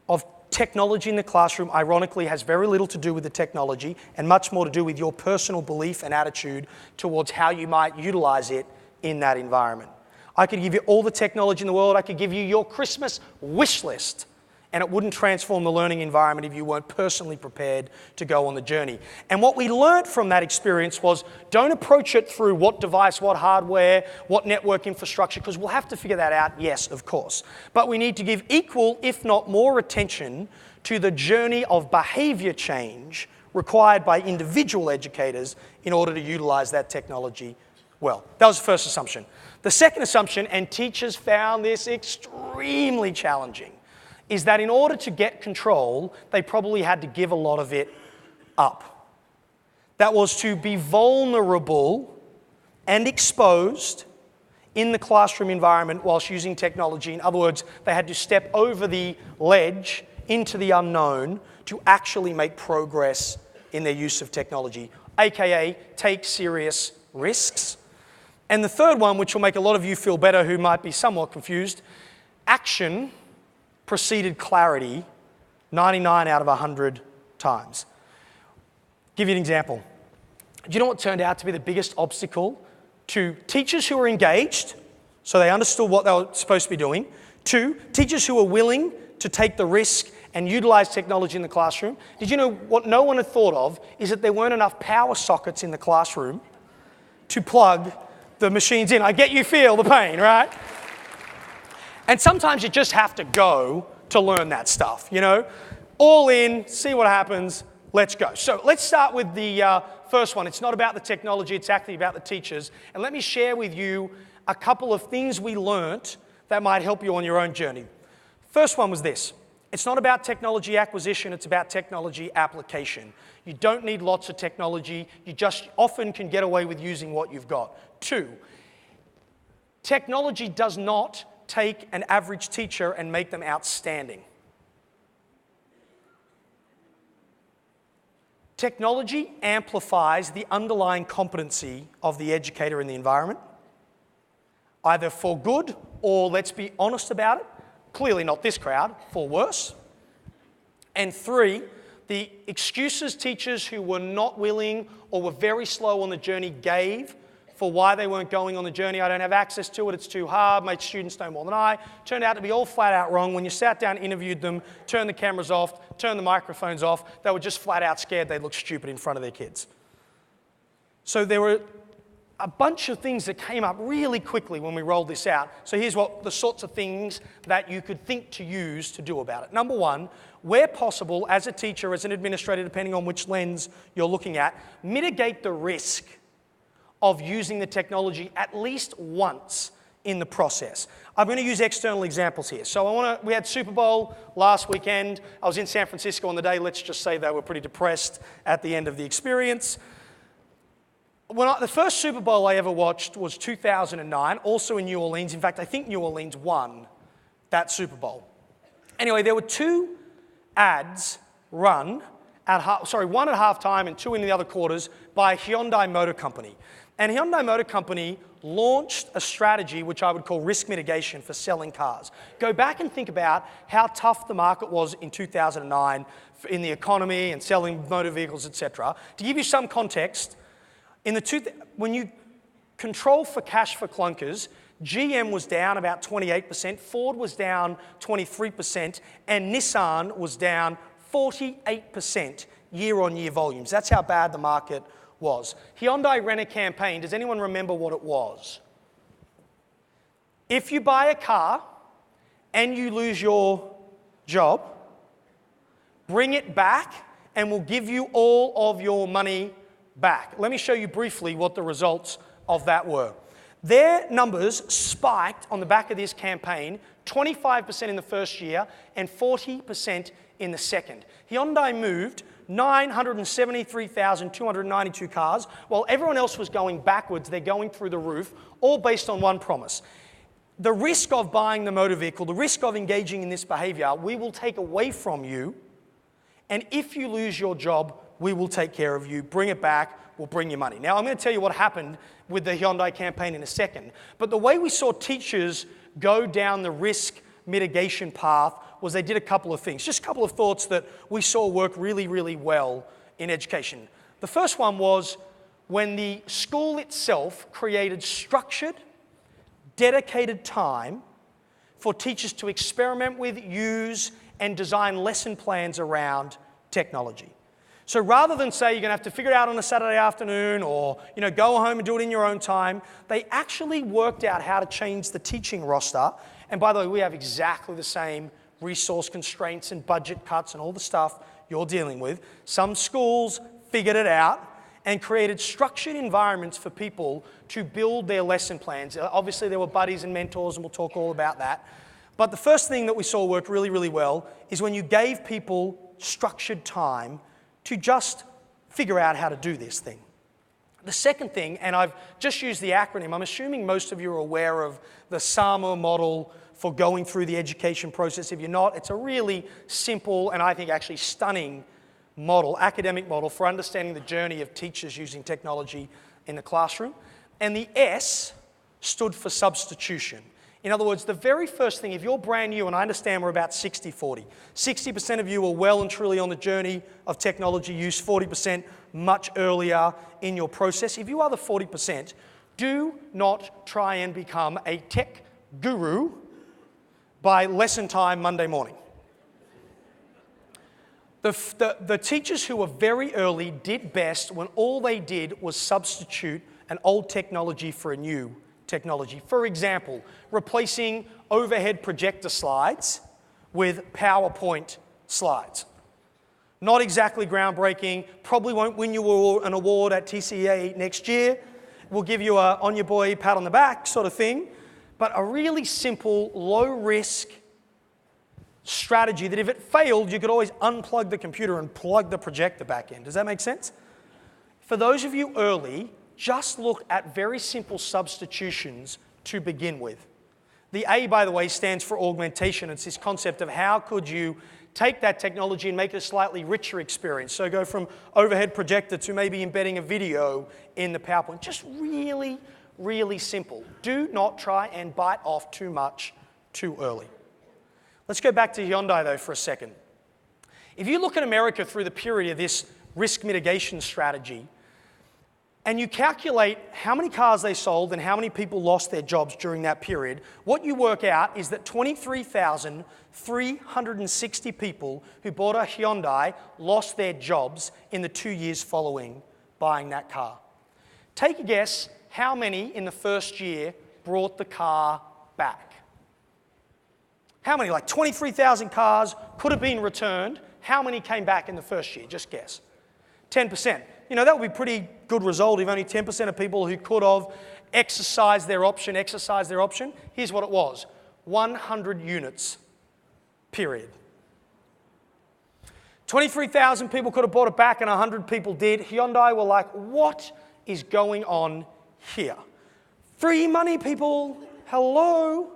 of technology in the classroom, ironically, has very little to do with the technology and much more to do with your personal belief and attitude towards how you might utilize it in that environment. I could give you all the technology in the world. I could give you your Christmas wish list, and it wouldn't transform the learning environment if you weren't personally prepared to go on the journey. And what we learned from that experience was don't approach it through what device, what hardware, what network infrastructure, because we'll have to figure that out, yes, of course. But we need to give equal, if not more, attention to the journey of behavior change required by individual educators in order to utilize that technology well. That was the first assumption. The second assumption, and teachers found this extremely challenging, is that in order to get control, they probably had to give a lot of it up. That was to be vulnerable and exposed in the classroom environment whilst using technology. In other words, they had to step over the ledge into the unknown to actually make progress in their use of technology, aka take serious risks. And the third one, which will make a lot of you feel better who might be somewhat confused, action preceded clarity 99 out of 100 times. Give you an example. Do you know what turned out to be the biggest obstacle to teachers who were engaged, so they understood what they were supposed to be doing, to teachers who were willing to take the risk and utilize technology in the classroom? Did you know what no one had thought of is that there weren't enough power sockets in the classroom to plug the machines in. I get you feel the pain, right? And sometimes you just have to go to learn that stuff, you know? All in, see what happens, let's go. So let's start with the first one. It's not about the technology, it's actually about the teachers. And let me share with you a couple of things we learnt that might help you on your own journey. First one was this. It's not about technology acquisition, it's about technology application. You don't need lots of technology, you just often can get away with using what you've got. 2, technology does not take an average teacher and make them outstanding. Technology amplifies the underlying competency of the educator in the environment, either for good or, let's be honest about it, clearly not this crowd, for worse. And 3, the excuses teachers who were not willing or were very slow on the journey gave for why they weren't going on the journey. I don't have access to it, it's too hard, my students know more than I, turned out to be all flat out wrong. When you sat down, interviewed them, turned the cameras off, turned the microphones off, they were just flat out scared they'd look stupid in front of their kids. So there were a bunch of things that came up really quickly when we rolled this out. So here's what the sorts of things that you could think to use to do about it. Number 1, where possible, as a teacher, as an administrator, depending on which lens you're looking at, mitigate the risk of using the technology at least once in the process. I'm going to use external examples here. So we had Super Bowl last weekend. I was in San Francisco on the day. Let's just say they were pretty depressed at the end of the experience. The first Super Bowl I ever watched was 2009, also in New Orleans. In fact, I think New Orleans won that Super Bowl. Anyway, there were 2 ads run one at halftime and 2 in the other quarters by Hyundai Motor Company. And Hyundai Motor Company launched a strategy which I would call risk mitigation for selling cars. Go back and think about how tough the market was in 2009 in the economy and selling motor vehicles, etc. To give you some context, when you control for cash for clunkers, GM was down about 28%, Ford was down 23%, and Nissan was down 48% year-on-year volumes. That's how bad the market was. Hyundai ran a campaign. Does anyone remember what it was? If you buy a car and you lose your job, bring it back and we'll give you all of your money back. Let me show you briefly what the results of that were. Their numbers spiked on the back of this campaign, 25% in the first year and 40% in the second. Hyundai moved 973,292 cars, while everyone else was going backwards. They're going through the roof, all based on one promise. The risk of buying the motor vehicle, the risk of engaging in this behavior, we will take away from you, and if you lose your job, we will take care of you, bring it back, we'll bring you money. Now, I'm going to tell you what happened with the Hyundai campaign in a second, but the way we saw teachers go down the risk mitigation path was they did a couple of things. Just a couple of thoughts that we saw work really, really well in education. The first one was when the school itself created structured, dedicated time for teachers to experiment with, use, and design lesson plans around technology. So rather than say you're going to have to figure it out on a Saturday afternoon or go home and do it in your own time, they actually worked out how to change the teaching roster. And by the way, we have exactly the same resource constraints and budget cuts and all the stuff you're dealing with. Some schools figured it out and created structured environments for people to build their lesson plans. Obviously, there were buddies and mentors, and we'll talk all about that. But the first thing that we saw work really, really well is when you gave people structured time to just figure out how to do this thing. The second thing, and I've just used the acronym, I'm assuming most of you are aware of the SAMA model for going through the education process. If you're not, it's a really simple and I think actually stunning model, academic model for understanding the journey of teachers using technology in the classroom. And the S stood for substitution. In other words, the very first thing, if you're brand new, and I understand we're about 60-40, 60% of you are well and truly on the journey of technology use, 40% much earlier in your process. If you are the 40%, do not try and become a tech guru by lesson time Monday morning. The teachers who were very early did best when all they did was substitute an old technology for a new technology. For example, replacing overhead projector slides with PowerPoint slides. Not exactly groundbreaking, probably won't win you an award at TCEA next year. We'll give you a on your boy pat on the back sort of thing, but a really simple, low risk strategy that if it failed, you could always unplug the computer and plug the projector back in. Does that make sense? For those of you early, just look at very simple substitutions to begin with. The A, by the way, stands for augmentation. It's this concept of how could you take that technology and make it a slightly richer experience. So go from overhead projector to maybe embedding a video in the PowerPoint. Just really, really simple. Do not try and bite off too much too early. Let's go back to Hyundai, though, for a second. If you look at America through the period of this risk mitigation strategy, and you calculate how many cars they sold and how many people lost their jobs during that period, what you work out is that 23,360 people who bought a Hyundai lost their jobs in the 2 years following buying that car. Take a guess how many in the first year brought the car back. How many? Like 23,000 cars could have been returned. How many came back in the first year? Just guess. 10%. You know, that would be a pretty good result if only 10% of people who could have exercised their option. Here's what it was. 100 units, period. 23,000 people could have bought it back and 100 people did. Hyundai were like, what is going on here? Free money, people. Hello?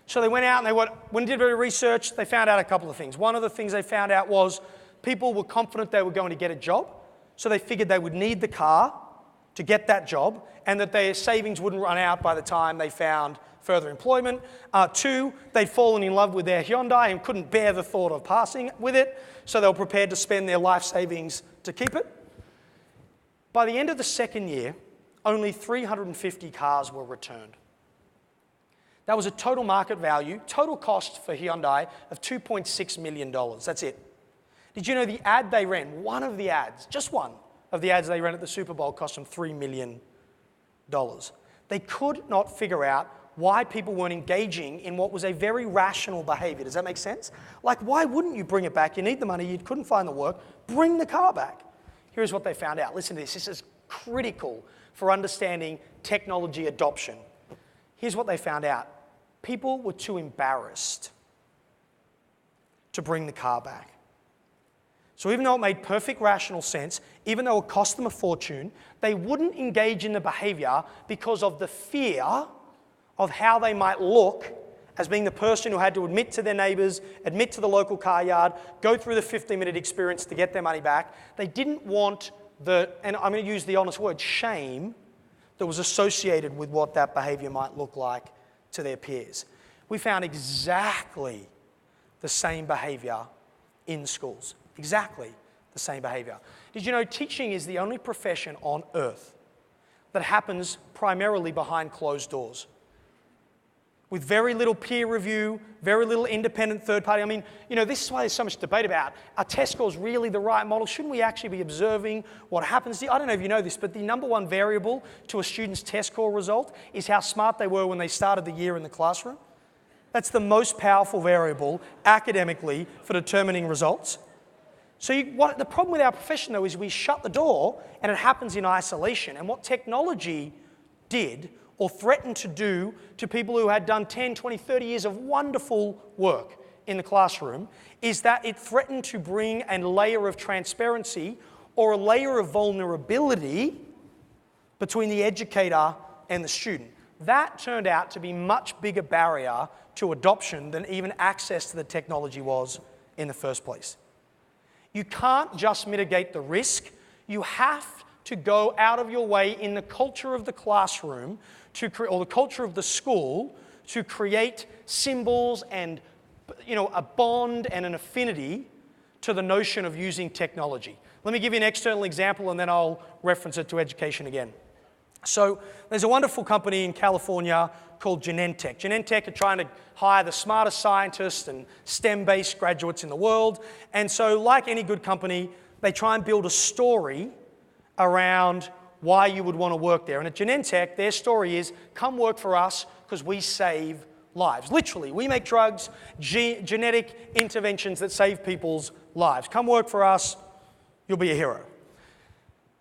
So they went out and when they did a bit of research, they found out a couple of things. One of the things they found out was people were confident they were going to get a job. So they figured they would need the car to get that job and that their savings wouldn't run out by the time they found further employment. Two, they'd fallen in love with their Hyundai and couldn't bear the thought of passing with it, so they were prepared to spend their life savings to keep it. By the end of the second year, only 350 cars were returned. That was a total market value, total cost for Hyundai of $2.6 million. That's it. Did you know the ad they ran, one of the ads, just one of the ads they ran at the Super Bowl cost them $3 million? They could not figure out why people weren't engaging in what was a very rational behavior. Does that make sense? Like, why wouldn't you bring it back? You need the money, you couldn't find the work, bring the car back. Here's what they found out. Listen to this. This is critical for understanding technology adoption. Here's what they found out. People were too embarrassed to bring the car back. So even though it made perfect rational sense, even though it cost them a fortune, they wouldn't engage in the behavior because of the fear of how they might look as being the person who had to admit to their neighbors, admit to the local car yard, go through the 15-minute experience to get their money back. They didn't want and I'm going to use the honest word, shame that was associated with what that behavior might look like to their peers. We found exactly the same behavior in schools. Exactly the same behavior. Did you know teaching is the only profession on earth that happens primarily behind closed doors? With very little peer review, very little independent third party. I mean, you know, this is why there's so much debate about, are test scores really the right model? Shouldn't we actually be observing what happens? I don't know if you know this, but the number one variable to a student's test score result is how smart they were when they started the year in the classroom. That's the most powerful variable academically for determining results. So the problem with our profession, though, is we shut the door and it happens in isolation. And what technology did or threatened to do to people who had done 10, 20, 30 years of wonderful work in the classroom is that it threatened to bring a layer of transparency or a layer of vulnerability between the educator and the student. That turned out to be a much bigger barrier to adoption than even access to the technology was in the first place. You can't just mitigate the risk. You have to go out of your way in the culture of the classroom or the culture of the school to create symbols and a bond and an affinity to the notion of using technology. Let me give you an external example and then I'll reference it to education again. So there's a wonderful company in California called Genentech. Genentech are trying to hire the smartest scientists and STEM-based graduates in the world. And so like any good company, they try and build a story around why you would want to work there. And at Genentech, their story is, come work for us because we save lives. Literally, we make drugs, genetic interventions that save people's lives. Come work for us, you'll be a hero.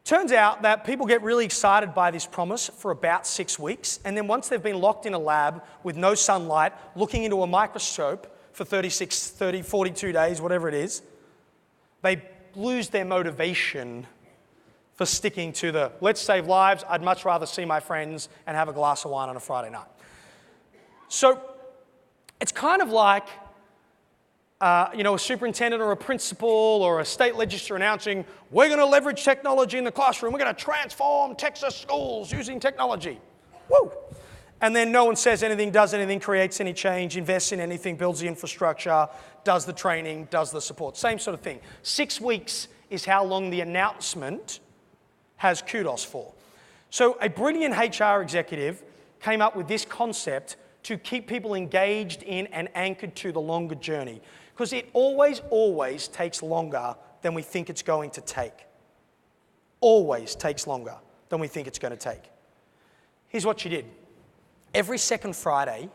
Turns out that people get really excited by this promise for about 6 weeks, and then once they've been locked in a lab with no sunlight, looking into a microscope for 36, 30, 42 days, whatever it is, they lose their motivation for sticking to the, let's save lives, I'd much rather see my friends and have a glass of wine on a Friday night. So it's kind of like a superintendent or a principal or a state legislature announcing, we're going to leverage technology in the classroom. We're going to transform Texas schools using technology. Woo! And then no one says anything, does anything, creates any change, invests in anything, builds the infrastructure, does the training, does the support. Same sort of thing. 6 weeks is how long the announcement has kudos for. So a brilliant HR executive came up with this concept to keep people engaged in and anchored to the longer journey. Because it always takes longer than we think it's going to take. Always takes longer than we think it's going to take. Here's what she did. Every second Friday,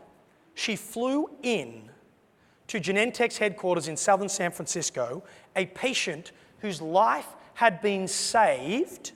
she flew in to Genentech's headquarters in southern San Francisco, a patient whose life had been saved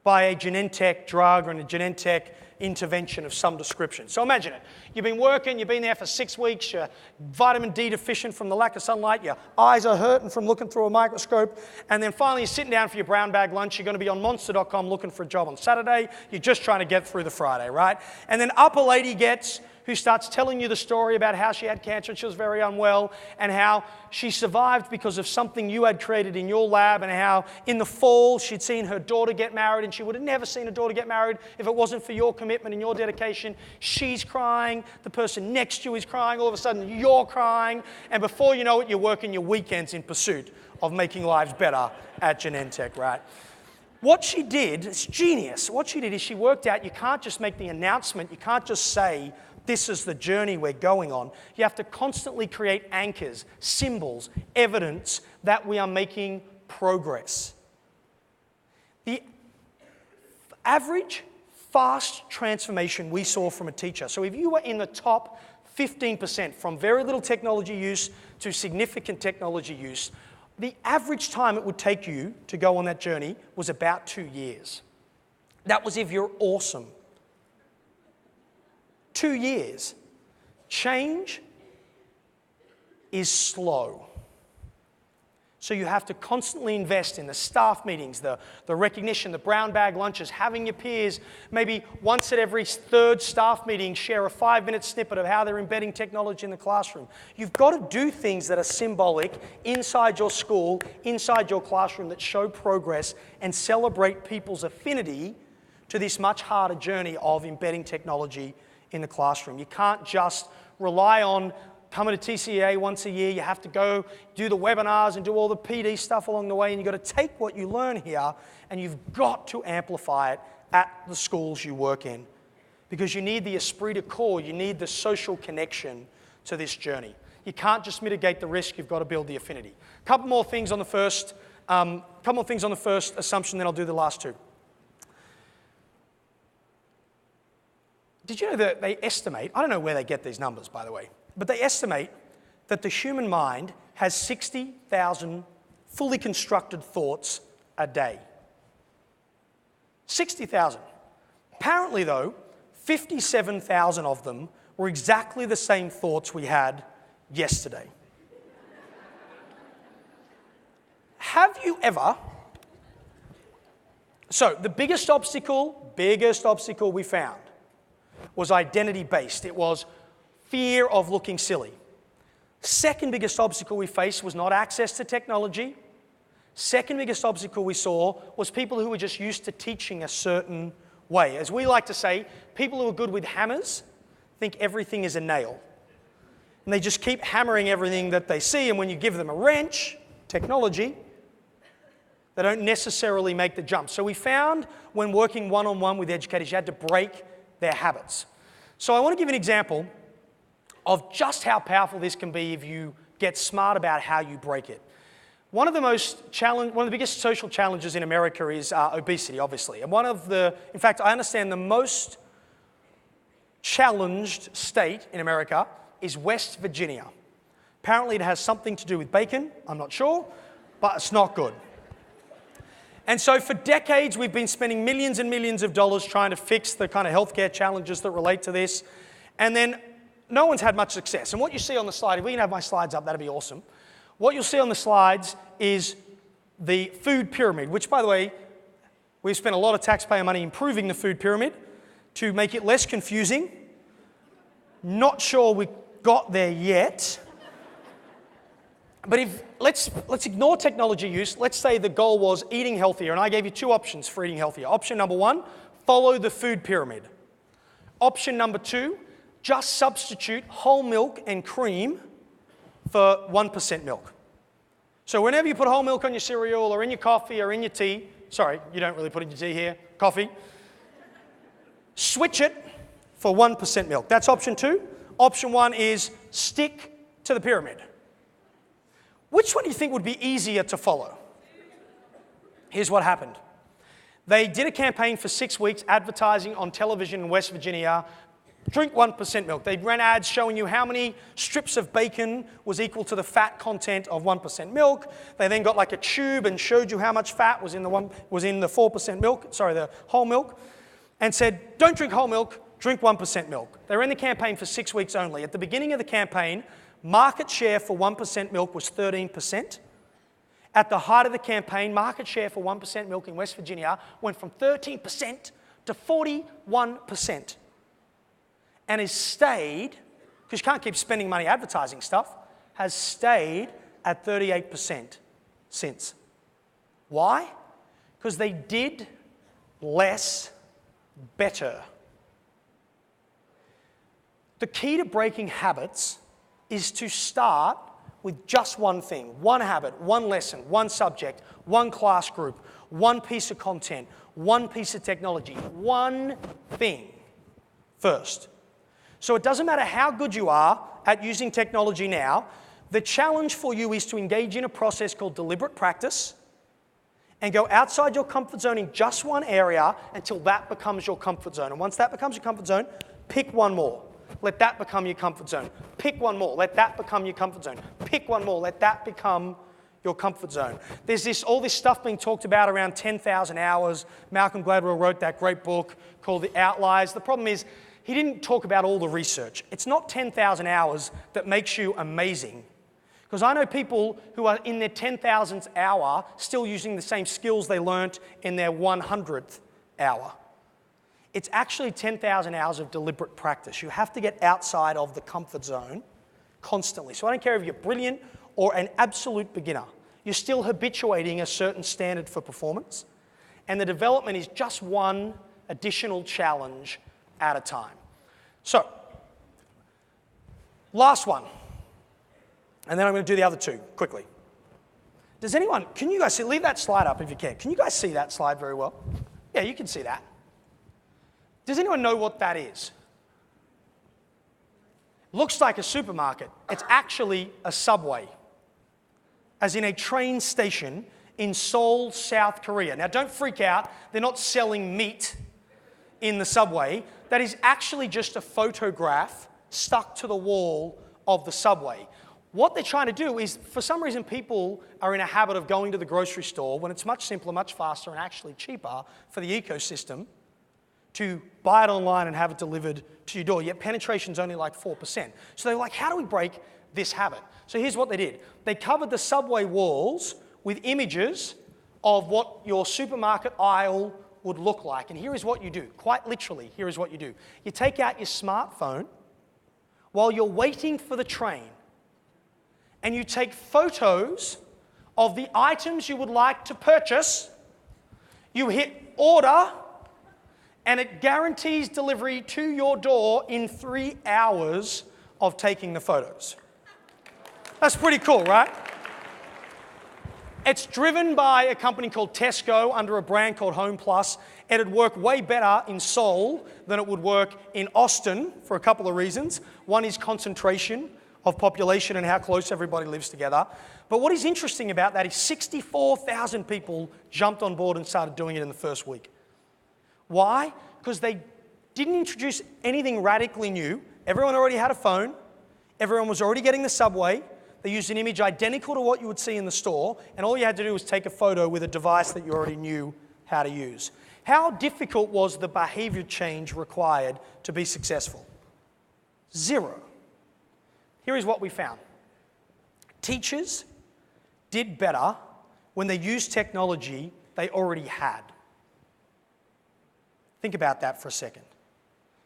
by a Genentech drug or a Genentech intervention of some description. So imagine it. You've been working, you've been there for 6 weeks, you're vitamin D deficient from the lack of sunlight, your eyes are hurting from looking through a microscope, and then finally you're sitting down for your brown bag lunch, you're going to be on monster.com looking for a job on Saturday, you're just trying to get through the Friday, right? And then up a lady gets who starts telling you the story about how she had cancer and she was very unwell and how she survived because of something you had created in your lab and how in the fall she'd seen her daughter get married and she would have never seen her daughter get married if it wasn't for your commitment and your dedication. She's crying, the person next to you is crying, all of a sudden you're crying, and before you know it, you're working your weekends in pursuit of making lives better at Genentech, right? What she did, it's genius, what she did is she worked out you can't just make the announcement, you can't just say, this is the journey we're going on. You have to constantly create anchors, symbols, evidence that we are making progress. The average fast transformation we saw from a teacher, so if you were in the top 15% from very little technology use to significant technology use, the average time it would take you to go on that journey was about 2 years. That was if you're awesome. 2 years. Change is slow. So you have to constantly invest in the staff meetings, the recognition, the brown bag lunches, having your peers maybe once at every third staff meeting share a 5-minute snippet of how they're embedding technology in the classroom. You've got to do things that are symbolic inside your school, inside your classroom that show progress and celebrate people's affinity to this much harder journey of embedding technology in the classroom. You can't just rely on coming to TCEA once a year. You have to go do the webinars and do all the PD stuff along the way, and you've got to take what you learn here and you've got to amplify it at the schools you work in because you need the esprit de corps, you need the social connection to this journey. You can't just mitigate the risk, you've got to build the affinity. A couple more things on the first assumption, then I'll do the last two. Did you know that they estimate, I don't know where they get these numbers, by the way, but they estimate that the human mind has 60,000 fully constructed thoughts a day. 60,000. Apparently, though, 57,000 of them were exactly the same thoughts we had yesterday. Have you ever... So, the biggest obstacle we found was identity-based. It was fear of looking silly. Second biggest obstacle we faced was not access to technology. Second biggest obstacle we saw was people who were just used to teaching a certain way. As we like to say, people who are good with hammers think everything is a nail. And they just keep hammering everything that they see, and when you give them a wrench, technology, they don't necessarily make the jump. So we found when working one-on-one with educators, you had to break their habits. So I want to give an example of just how powerful this can be if you get smart about how you break it. One of the biggest social challenges in America is obesity, obviously. And in fact, I understand the most challenged state in America is West Virginia. Apparently it has something to do with bacon, I'm not sure, but it's not good. And so for decades, we've been spending millions and millions of dollars trying to fix the kind of healthcare challenges that relate to this. And then no one's had much success. And what you see on the slide, if we can have my slides up, that'd be awesome. What you'll see on the slides is the food pyramid, which, by the way, we've spent a lot of taxpayer money improving the food pyramid to make it less confusing. Not sure we got there yet. But let's ignore technology use. Let's say the goal was eating healthier, and I gave you two options for eating healthier. Option number one, follow the food pyramid. Option number two, just substitute whole milk and cream for 1% milk. So whenever you put whole milk on your cereal or in your coffee or in your tea, sorry, you don't really put in your tea here, coffee, switch it for 1% milk. That's option two. Option one is stick to the pyramid. Which one do you think would be easier to follow? Here's what happened. They did a campaign for 6 weeks advertising on television in West Virginia, drink 1% milk. They ran ads showing you how many strips of bacon was equal to the fat content of 1% milk. They then got like a tube and showed you how much fat was in the 4% milk, sorry, the whole milk, and said, don't drink whole milk, drink 1% milk. They ran the campaign for 6 weeks only. At the beginning of the campaign, market share for 1% milk was 13%. At the height of the campaign, market share for 1% milk in West Virginia went from 13% to 41%. And has stayed, because you can't keep spending money advertising stuff, has stayed at 38% since. Why? Because they did less better. The key to breaking habits is to start with just one thing, one habit, one lesson, one subject, one class group, one piece of content, one piece of technology, one thing first. So it doesn't matter how good you are at using technology now, the challenge for you is to engage in a process called deliberate practice and go outside your comfort zone in just one area until that becomes your comfort zone. And once that becomes your comfort zone, pick one more. Let that become your comfort zone. Pick one more. Let that become your comfort zone. Pick one more. Let that become your comfort zone. There's all this stuff being talked about around 10,000 hours. Malcolm Gladwell wrote that great book called The Outliers. The problem is he didn't talk about all the research. It's not 10,000 hours that makes you amazing. Because I know people who are in their 10,000th hour still using the same skills they learnt in their 100th hour. It's actually 10,000 hours of deliberate practice. You have to get outside of the comfort zone constantly. So I don't care if you're brilliant or an absolute beginner. You're still habituating a certain standard for performance. And the development is just one additional challenge at a time. So, last one. And then I'm going to do the other two quickly. Does anyone, can you guys see, leave that slide up if you can. Can you guys see that slide very well? Yeah, you can see that. Does anyone know what that is? Looks like a supermarket. It's actually a subway, as in a train station in Seoul, South Korea. Now, don't freak out. They're not selling meat in the subway. that is actually just a photograph stuck to the wall of the subway. What they're trying to do is, for some reason, people are in a habit of going to the grocery store when it's much simpler, much faster, and actually cheaper for the ecosystem to buy it online and have it delivered to your door, yet penetration's only like 4%. So they were like, how do we break this habit? So here's what they did. They covered the subway walls with images of what your supermarket aisle would look like. And here is what you do. Quite literally, here is what you do. You take out your smartphone while you're waiting for the train, and you take photos of the items you would like to purchase. You hit order, and it guarantees delivery to your door in 3 hours of taking the photos. That's pretty cool, right? It's driven by a company called Tesco under a brand called Home Plus, and it'd work way better in Seoul than it would work in Austin for a couple of reasons. One is concentration of population and how close everybody lives together. But what is interesting about that is 64,000 people jumped on board and started doing it in the first week. Why? Because they didn't introduce anything radically new. Everyone already had a phone. Everyone was already getting the subway. They used an image identical to what you would see in the store, and all you had to do was take a photo with a device that you already knew how to use. How difficult was the behavior change required to be successful? 0. Here is what we found. Teachers did better when they used technology they already had. Think about that for a second.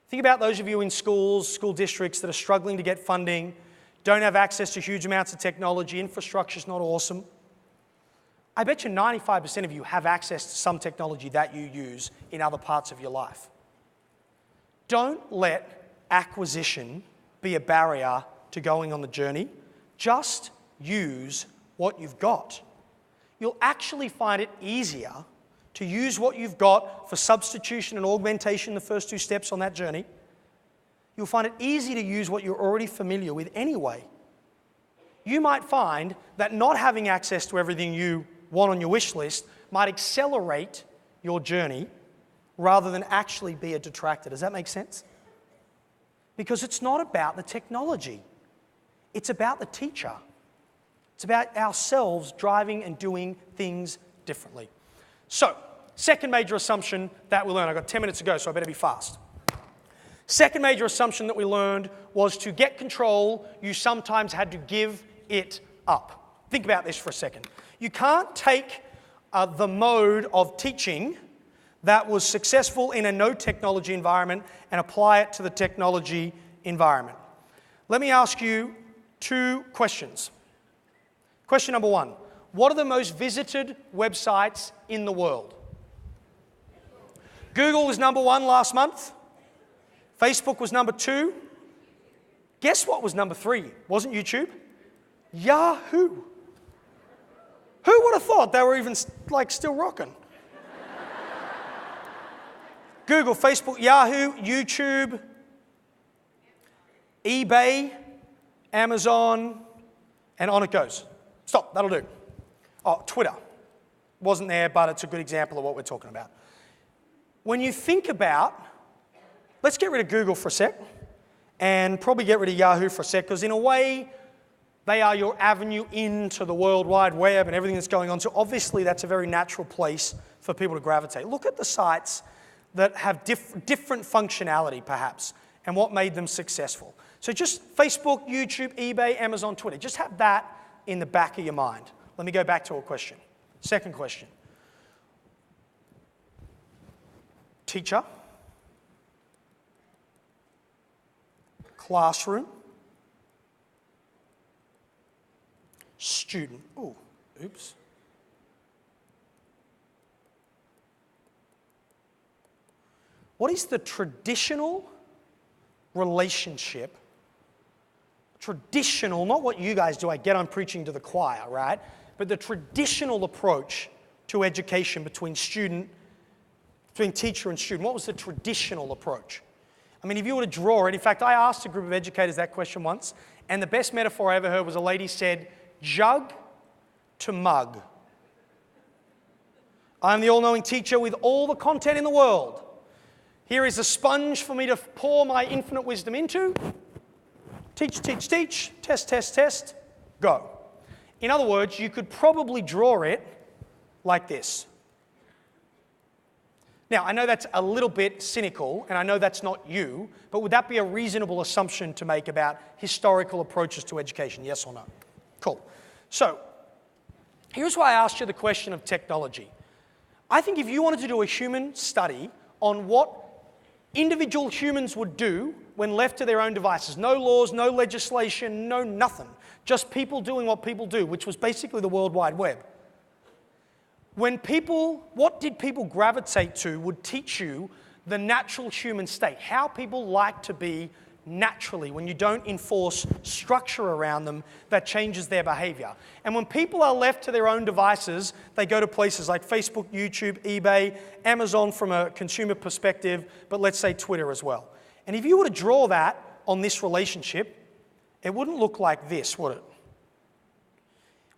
Think about those of you in schools, school districts that are struggling to get funding, don't have access to huge amounts of technology, infrastructure's not awesome. I bet you 95% of you have access to some technology that you use in other parts of your life. Don't let acquisition be a barrier to going on the journey. Just use what you've got. You'll actually find it easier to use what you've got for substitution and augmentation, the first 2 steps on that journey. You'll find it easy to use what you're already familiar with anyway. You might find that not having access to everything you want on your wish list might accelerate your journey rather than actually be a detractor. Does that make sense? Because it's not about the technology. It's about the teacher. It's about ourselves driving and doing things differently. So, second major assumption that we learned. I've got 10 minutes to go, so I better be fast. Second major assumption that we learned was to get control, you sometimes had to give it up. Think about this for a second. You can't take the mode of teaching that was successful in a no technology environment and apply it to the technology environment. Let me ask you 2 questions. Question number 1. What are the most visited websites in the world? Google was number 1 last month. Facebook was number 2. Guess what was number 3? Wasn't YouTube? Yahoo. Who would have thought they were even still rocking? Google, Facebook, Yahoo, YouTube, eBay, Amazon, and on it goes. Stop, that'll do. Oh, Twitter. Wasn't there, but it's a good example of what we're talking about. When you think about, let's get rid of Google for a sec, and probably get rid of Yahoo for a sec, because in a way, they are your avenue into the World Wide Web and everything that's going on. So obviously, that's a very natural place for people to gravitate. Look at the sites that have different functionality, perhaps, and what made them successful. So just Facebook, YouTube, eBay, Amazon, Twitter. Just have that in the back of your mind. Let me go back to a question. Second question. Teacher, classroom, student. Ooh, oops. What is the traditional relationship? Traditional, not what you guys do, I get I'm preaching to the choir, right? But the traditional approach to education between teacher and student. What was the traditional approach? I mean, if you were to draw it, in fact, I asked a group of educators that question once, and the best metaphor I ever heard was a lady said, jug to mug. I'm the all-knowing teacher with all the content in the world. Here is a sponge for me to pour my infinite wisdom into. Teach, teach, teach, test, test, test, go. In other words, you could probably draw it like this. Now, I know that's a little bit cynical, and I know that's not you, but would that be a reasonable assumption to make about historical approaches to education, yes or no? Cool. So, here's why I asked you the question of technology. I think if you wanted to do a human study on what individual humans would do when left to their own devices, no laws, no legislation, no nothing, just people doing what people do, which was basically the World Wide Web. What did people gravitate to would teach you the natural human state, how people like to be naturally when you don't enforce structure around them that changes their behavior. And when people are left to their own devices, they go to places like Facebook, YouTube, eBay, Amazon from a consumer perspective, but let's say Twitter as well. And if you were to draw that on this relationship, it wouldn't look like this, would it?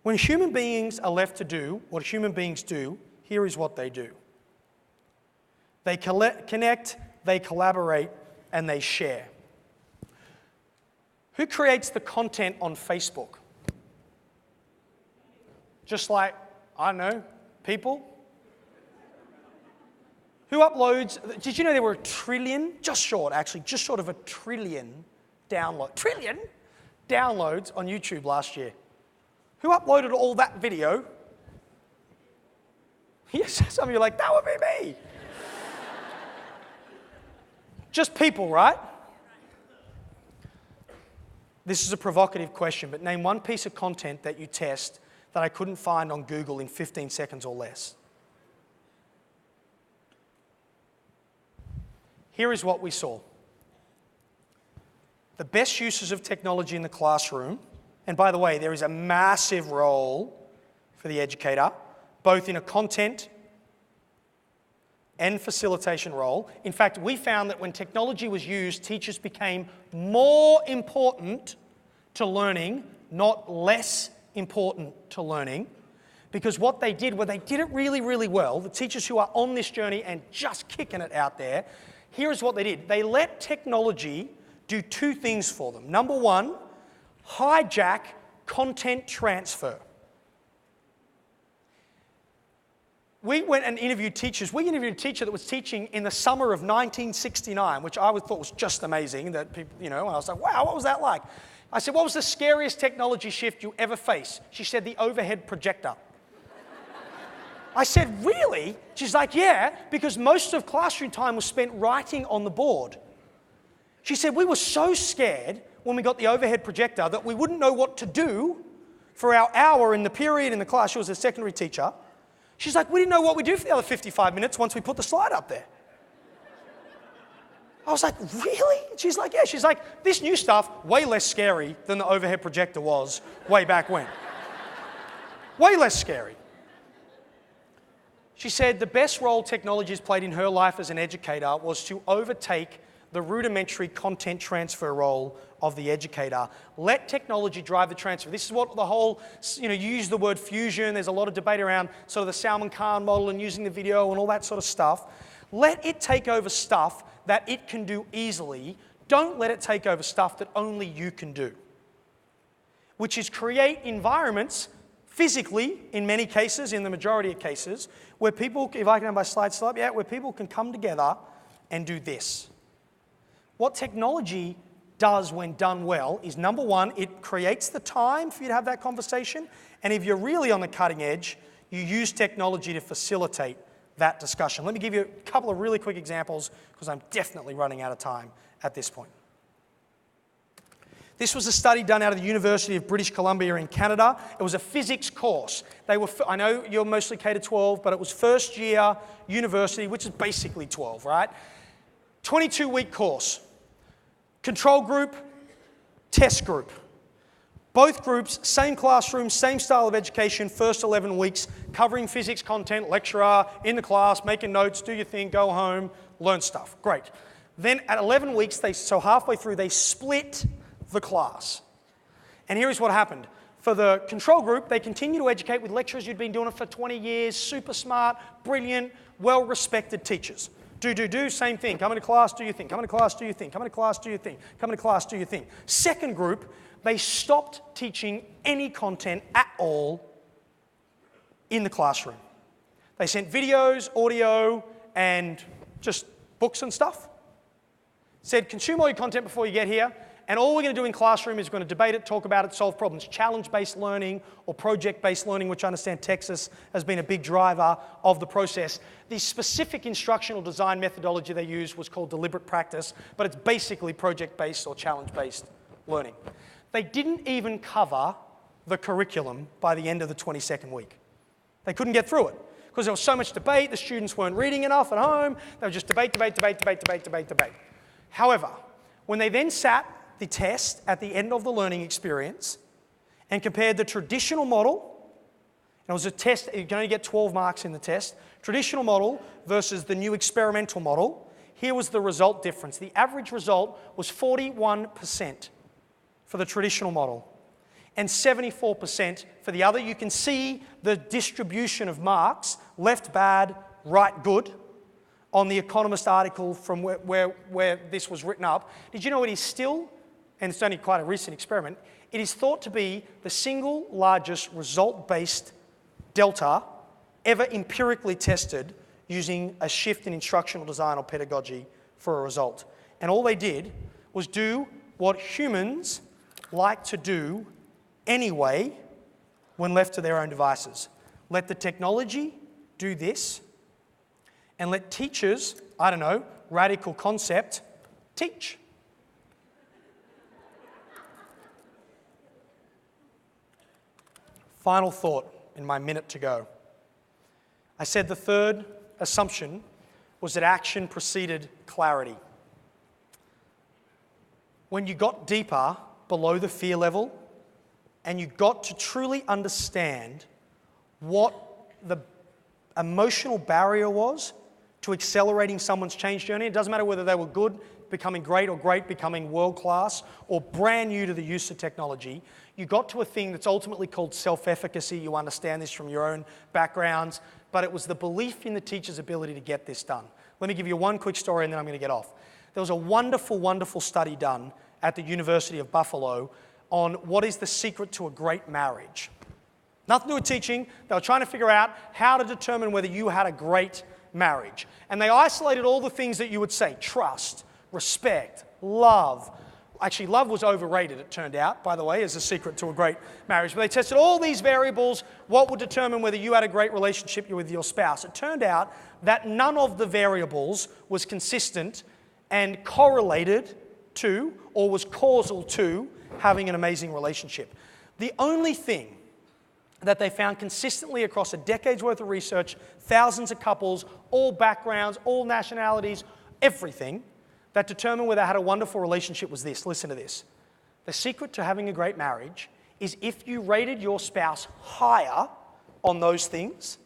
When human beings are left to do what human beings do, here is what they do. They connect, they collaborate, and they share. Who creates the content on Facebook? Just like, I don't know, people? Who uploads, did you know there were 1 trillion, just short of 1 trillion downloads on YouTube last year? Who uploaded all that video? Yes, some of you are like, that would be me. Just people, right? This is a provocative question, but name one piece of content that you test that I couldn't find on Google in 15 seconds or less. Here is what we saw. The best uses of technology in the classroom, and by the way, there is a massive role for the educator, both in a content and facilitation role. In fact, we found that when technology was used, teachers became more important to learning, not less important to learning, because what they did, they did it really, really well. The teachers who are on this journey and just kicking it out there, here's what they did. They let technology do two things for them. Number one, hijack content transfer. We went and interviewed teachers. We interviewed a teacher that was teaching in the summer of 1969, which I thought was just amazing. That people, and I was like, wow, what was that like? I said, what was the scariest technology shift you ever faced? She said, the overhead projector. I said, really? She's like, yeah, because most of classroom time was spent writing on the board. She said, we were so scared when we got the overhead projector that we wouldn't know what to do for our hour in the period in the class. She was a secondary teacher. She's like, we didn't know what we'd do for the other 55 minutes once we put the slide up there. I was like, really? She's like, yeah. She's like, this new stuff, way less scary than the overhead projector was way back when. Way less scary. She said the best role technology has played in her life as an educator was to overtake the rudimentary content transfer role of the educator. Let technology drive the transfer. This is what the whole, you use the word fusion. There's a lot of debate around sort of the Salman Khan model and using the video and all that sort of stuff. Let it take over stuff that it can do easily. Don't let it take over stuff that only you can do, which is create environments physically, in many cases, in the majority of cases, where people, if I can have my slide still up, yeah, where people can come together and do this. What technology does when done well is, number one, it creates the time for you to have that conversation, and if you're really on the cutting edge, you use technology to facilitate that discussion. Let me give you a couple of really quick examples, because I'm definitely running out of time at this point. This was a study done out of the University of British Columbia in Canada. It was a physics course. I know you're mostly K-12, but it was first year university, which is basically 12, right? 22-week course. Control group, test group. Both groups, same classroom, same style of education, first 11 weeks, covering physics content, lecturer, in the class, making notes, do your thing, go home, learn stuff. Great. Then at 11 weeks, so halfway through, they split the class. And here's what happened. For the control group, they continue to educate with lecturers who'd been doing it for 20 years, super smart, brilliant, well-respected teachers. Do, same thing. Come into class, do your thing. Come into class, do your thing. Come into class, do your thing. Come into class, do your thing. Second group, they stopped teaching any content at all in the classroom. They sent videos, audio, and just books and stuff. Said, consume all your content before you get here, and all we're going to do in classroom is we're going to debate it, talk about it, solve problems. Challenge-based learning or project-based learning, which I understand Texas has been a big driver of the process. The specific instructional design methodology they used was called deliberate practice, but it's basically project-based or challenge-based learning. They didn't even cover the curriculum by the end of the 22nd week. They couldn't get through it because there was so much debate, the students weren't reading enough at home, they were just debate. However, when they then sat the test at the end of the learning experience and compared the traditional model, and it was a test, you can only get 12 marks in the test, traditional model versus the new experimental model, here was the result difference. The average result was 41% for the traditional model and 74% for the other. You can see the distribution of marks, left bad, right good, on the Economist article from where this was written up. Did you know it is still, and it's only quite a recent experiment, it is thought to be the single largest result-based delta ever empirically tested using a shift in instructional design or pedagogy for a result. And all they did was do what humans like to do anyway when left to their own devices. Let the technology do this, and let teachers, I don't know, radical concept, teach. Final thought in my minute to go. I said the third assumption was that action preceded clarity. When you got deeper below the fear level and you got to truly understand what the emotional barrier was to accelerating someone's change journey, it doesn't matter whether they were good, becoming great, or great, becoming world-class, or brand new to the use of technology, you got to a thing that's ultimately called self-efficacy. You understand this from your own backgrounds, but it was the belief in the teacher's ability to get this done. Let me give you one quick story and then I'm going to get off. There was a wonderful, wonderful study done at the University of Buffalo on what is the secret to a great marriage. Nothing to do with teaching. They were trying to figure out how to determine whether you had a great marriage. And they isolated all the things that you would say: trust, respect, love. Actually, love was overrated, it turned out, by the way, as a secret to a great marriage. But they tested all these variables, what would determine whether you had a great relationship with your spouse. It turned out that none of the variables was consistent and correlated to, or was causal to, having an amazing relationship. The only thing that they found consistently across a decade's worth of research, thousands of couples, all backgrounds, all nationalities, everything, that determined whether they had a wonderful relationship was this. Listen to this. The secret to having a great marriage is if you rated your spouse higher on those things,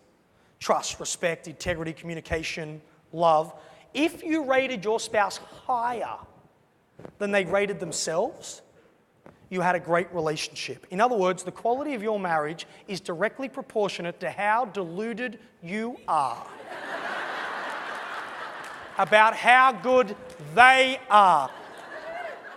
trust, respect, integrity, communication, love, if you rated your spouse higher than they rated themselves, you had a great relationship. In other words, the quality of your marriage is directly proportionate to how deluded you are about how good they are.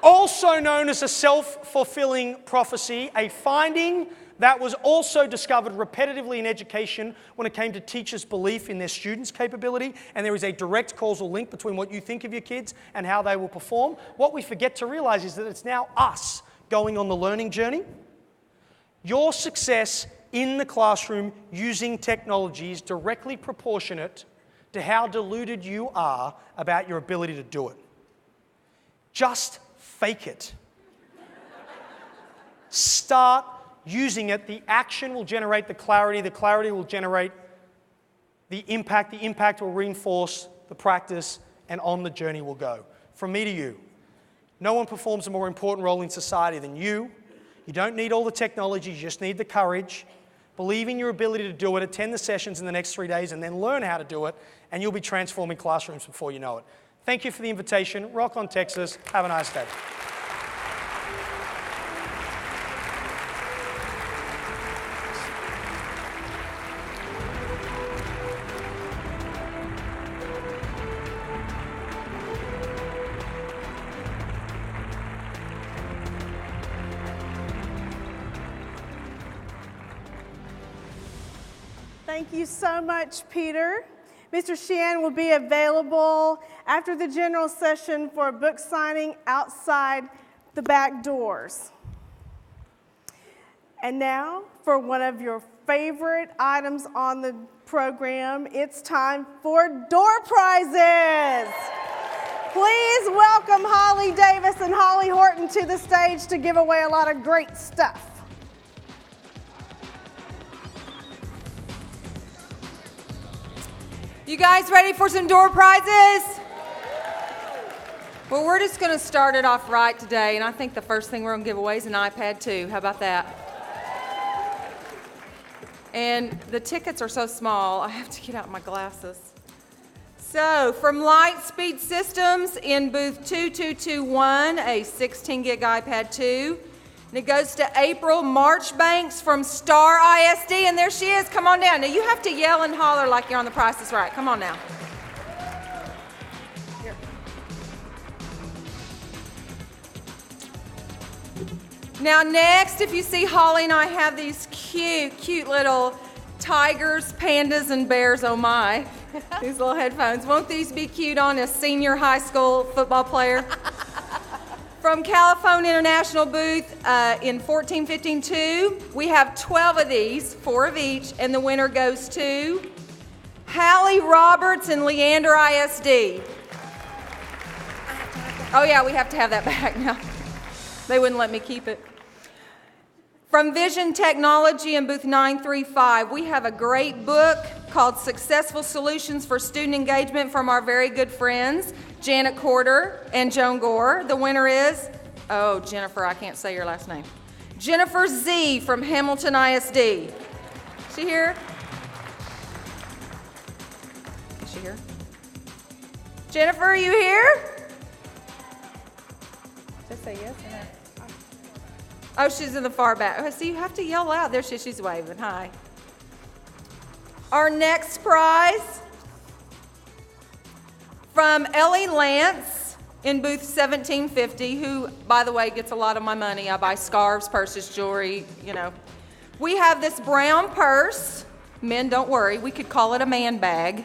Also known as a self-fulfilling prophecy, a finding that was also discovered repetitively in education when it came to teachers' belief in their students' capability, and there is a direct causal link between what you think of your kids and how they will perform. What we forget to realize is that it's now us going on the learning journey. Your success in the classroom using technology is directly proportionate to how deluded you are about your ability to do it. Just fake it. Start using it. The action will generate the clarity will generate the impact will reinforce the practice, and on the journey we'll go. From me to you, no one performs a more important role in society than you. You don't need all the technology, you just need the courage. Believe in your ability to do it, attend the sessions in the next 3 days, and then learn how to do it, and you'll be transforming classrooms before you know it. Thank you for the invitation. Rock on, Texas. Have a nice day. Thank you so much, Peter. Mr. Sheehan will be available after the general session for a book signing outside the back doors. And now, for one of your favorite items on the program, it's time for door prizes. Please welcome Holly Davis and Holly Horton to the stage to give away a lot of great stuff. You guys ready for some door prizes? Well, we're just going to start it off right today, and I think the first thing we're going to give away is an iPad too. How about that? And the tickets are so small, I have to get out my glasses. So, from Lightspeed Systems in booth 2221, a 16 gig iPad 2. And it goes to April Marchbanks from Star ISD, and there she is. Come on down. Now, you have to yell and holler like you're on The Price is Right. Come on now. Here. Now, next, if you see Holly and I have these cute little tigers, pandas, and bears, oh my, these little headphones. Won't these be cute on a senior high school football player? From Caliphone International booth in 1415-2, we have 12 of these, 4 of each, and the winner goes to Hallie Roberts and Leander ISD. Oh yeah, we have to have that back now. They wouldn't let me keep it. From Vision Technology in booth 935, we have a great book called Successful Solutions for Student Engagement from our very good friends, Janet Corder and Joan Gore. The winner is, oh, Jennifer, I can't say your last name. Jennifer Z from Hamilton ISD. Is she here? Is she here? Jennifer, are you here? Just say yes or no. Oh, she's in the far back. Oh, see, you have to yell out. There she is. She's waving. Hi. Our next prize from Ellie Lance in booth 1750, who, by the way, gets a lot of my money. I buy scarves, purses, jewelry, you know. We have this brown purse. Men, don't worry. We could call it a man bag.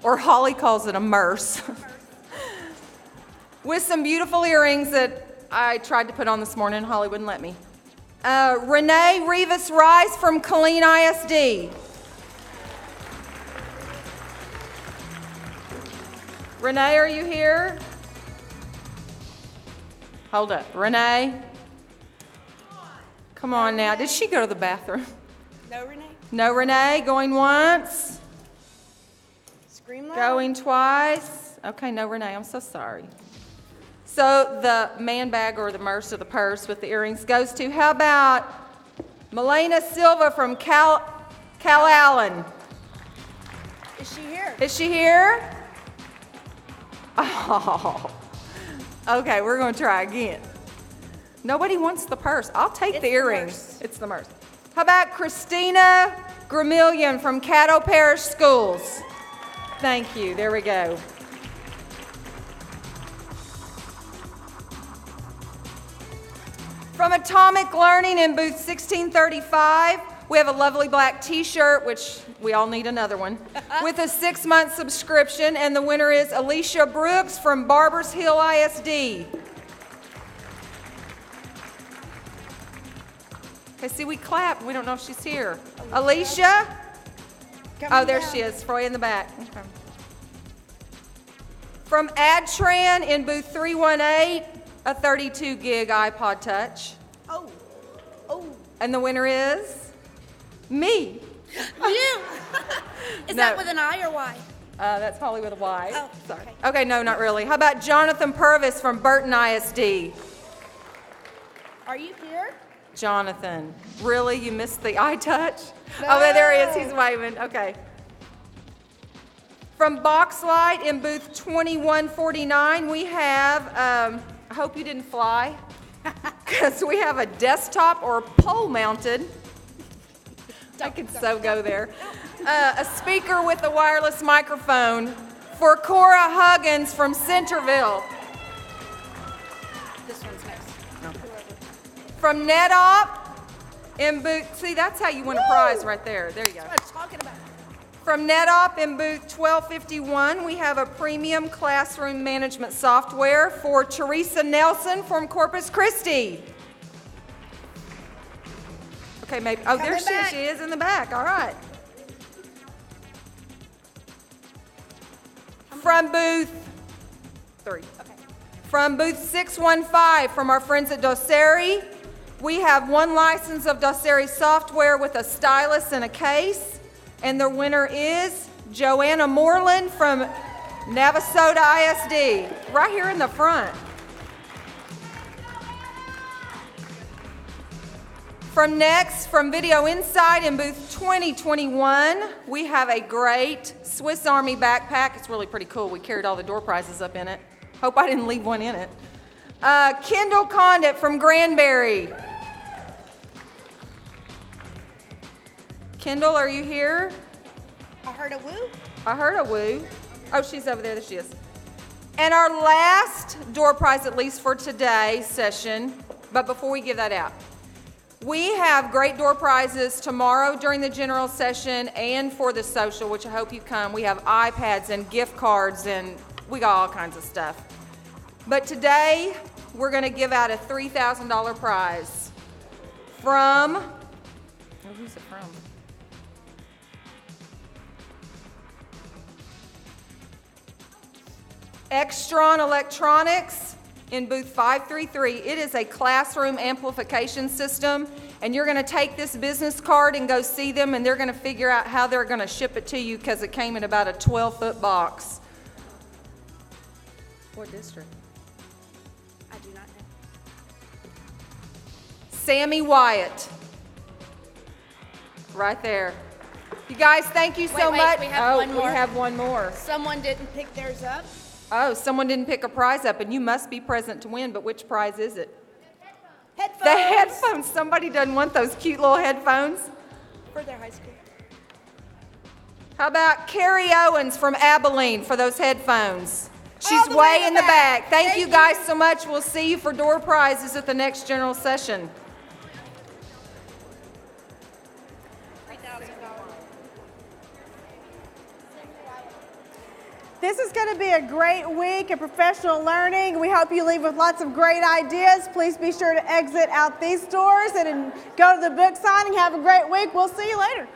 Or Holly calls it a merce. With some beautiful earrings that I tried to put on this morning. Holly wouldn't let me. Renee Rivas Rice from Killeen ISD. Renee, are you here? Hold up. Renee? Come on now. Did she go to the bathroom? No, Renee. No, Renee. Going once. Scream loud. Going twice. Okay, no, Renee. I'm so sorry. So the man bag or the merce or the purse with the earrings goes to, how about Melena Silva from Cal Allen? Is she here? Is she here? Oh, okay, we're going to try again. Nobody wants the purse. I'll take the earrings. It's the merce. How about Christina Gramillion from Caddo Parish Schools? Thank you. There we go. From Atomic Learning in booth 1635, we have a lovely black t-shirt, which we all need another one, with a 6-month subscription, and the winner is Alicia Brooks from Barbers Hill ISD. Okay, see, we clapped. We don't know if she's here. Alicia? Oh, there she is, Froy in the back. Okay. From AdTran in booth 318, a 32 gig iPod Touch. Oh. And the winner is me. You. Is that with an I or Y? That's Holly with a Y. Oh, sorry. Okay, no, not really. How about Jonathan Purvis from Burton ISD? Are you here? Jonathan, really? You missed the iTouch? No. Oh, there he is. He's waving. Okay. From Boxlight in booth 2149, we have, I hope you didn't fly, because we have a desktop or pole-mounted. I could so go there. A speaker with a wireless microphone for Cora Huggins from Centerville. This one's next. From NetOp, In booth, see, that's how you win a prize right there. There you go. That's what I'm talking about. From NetOp in booth 1251, we have a premium classroom management software for Teresa Nelson from Corpus Christi. Okay, maybe, oh, there she is. She is in the back. All right. From booth 3. Okay. From booth 615, from our friends at Doceri, we have 1 license of Doceri software with a stylus and a case. And the winner is Joanna Moreland from Navasota ISD, right here in the front. From Video Insight in booth 2021, we have a great Swiss Army backpack. It's really pretty cool. We carried all the door prizes up in it. Hope I didn't leave one in it. Kendall Condit from Granbury. Kendall, are you here? I heard a woo. I heard a woo. Oh, she's over there. There she is. And our last door prize, at least for today's session, but before we give that out, we have great door prizes tomorrow during the general session and for the social, which I hope you come. We have iPads and gift cards, and we got all kinds of stuff. But today, we're going to give out a $3,000 prize from, oh, who's it from? Extron Electronics in booth 533. It is a classroom amplification system, and you're going to take this business card and go see them, and they're going to figure out how they're going to ship it to you because it came in about a 12-foot box. What district? I do not know. Sammy Wyatt. Right there. You guys, thank you so much. We have one more. We have one more. Someone didn't pick theirs up. Oh, someone didn't pick a prize up, and you must be present to win, but which prize is it? Headphones. The headphones. Somebody doesn't want those cute little headphones. For their high school. How about Carrie Owens from Abilene for those headphones? She's All the way way in the back. Thank Thank you you. guys so much. We'll see you for door prizes at the next general session. This is going to be a great week of professional learning. We hope you leave with lots of great ideas. Please be sure to exit out these doors and go to the book signing. Have a great week. We'll see you later.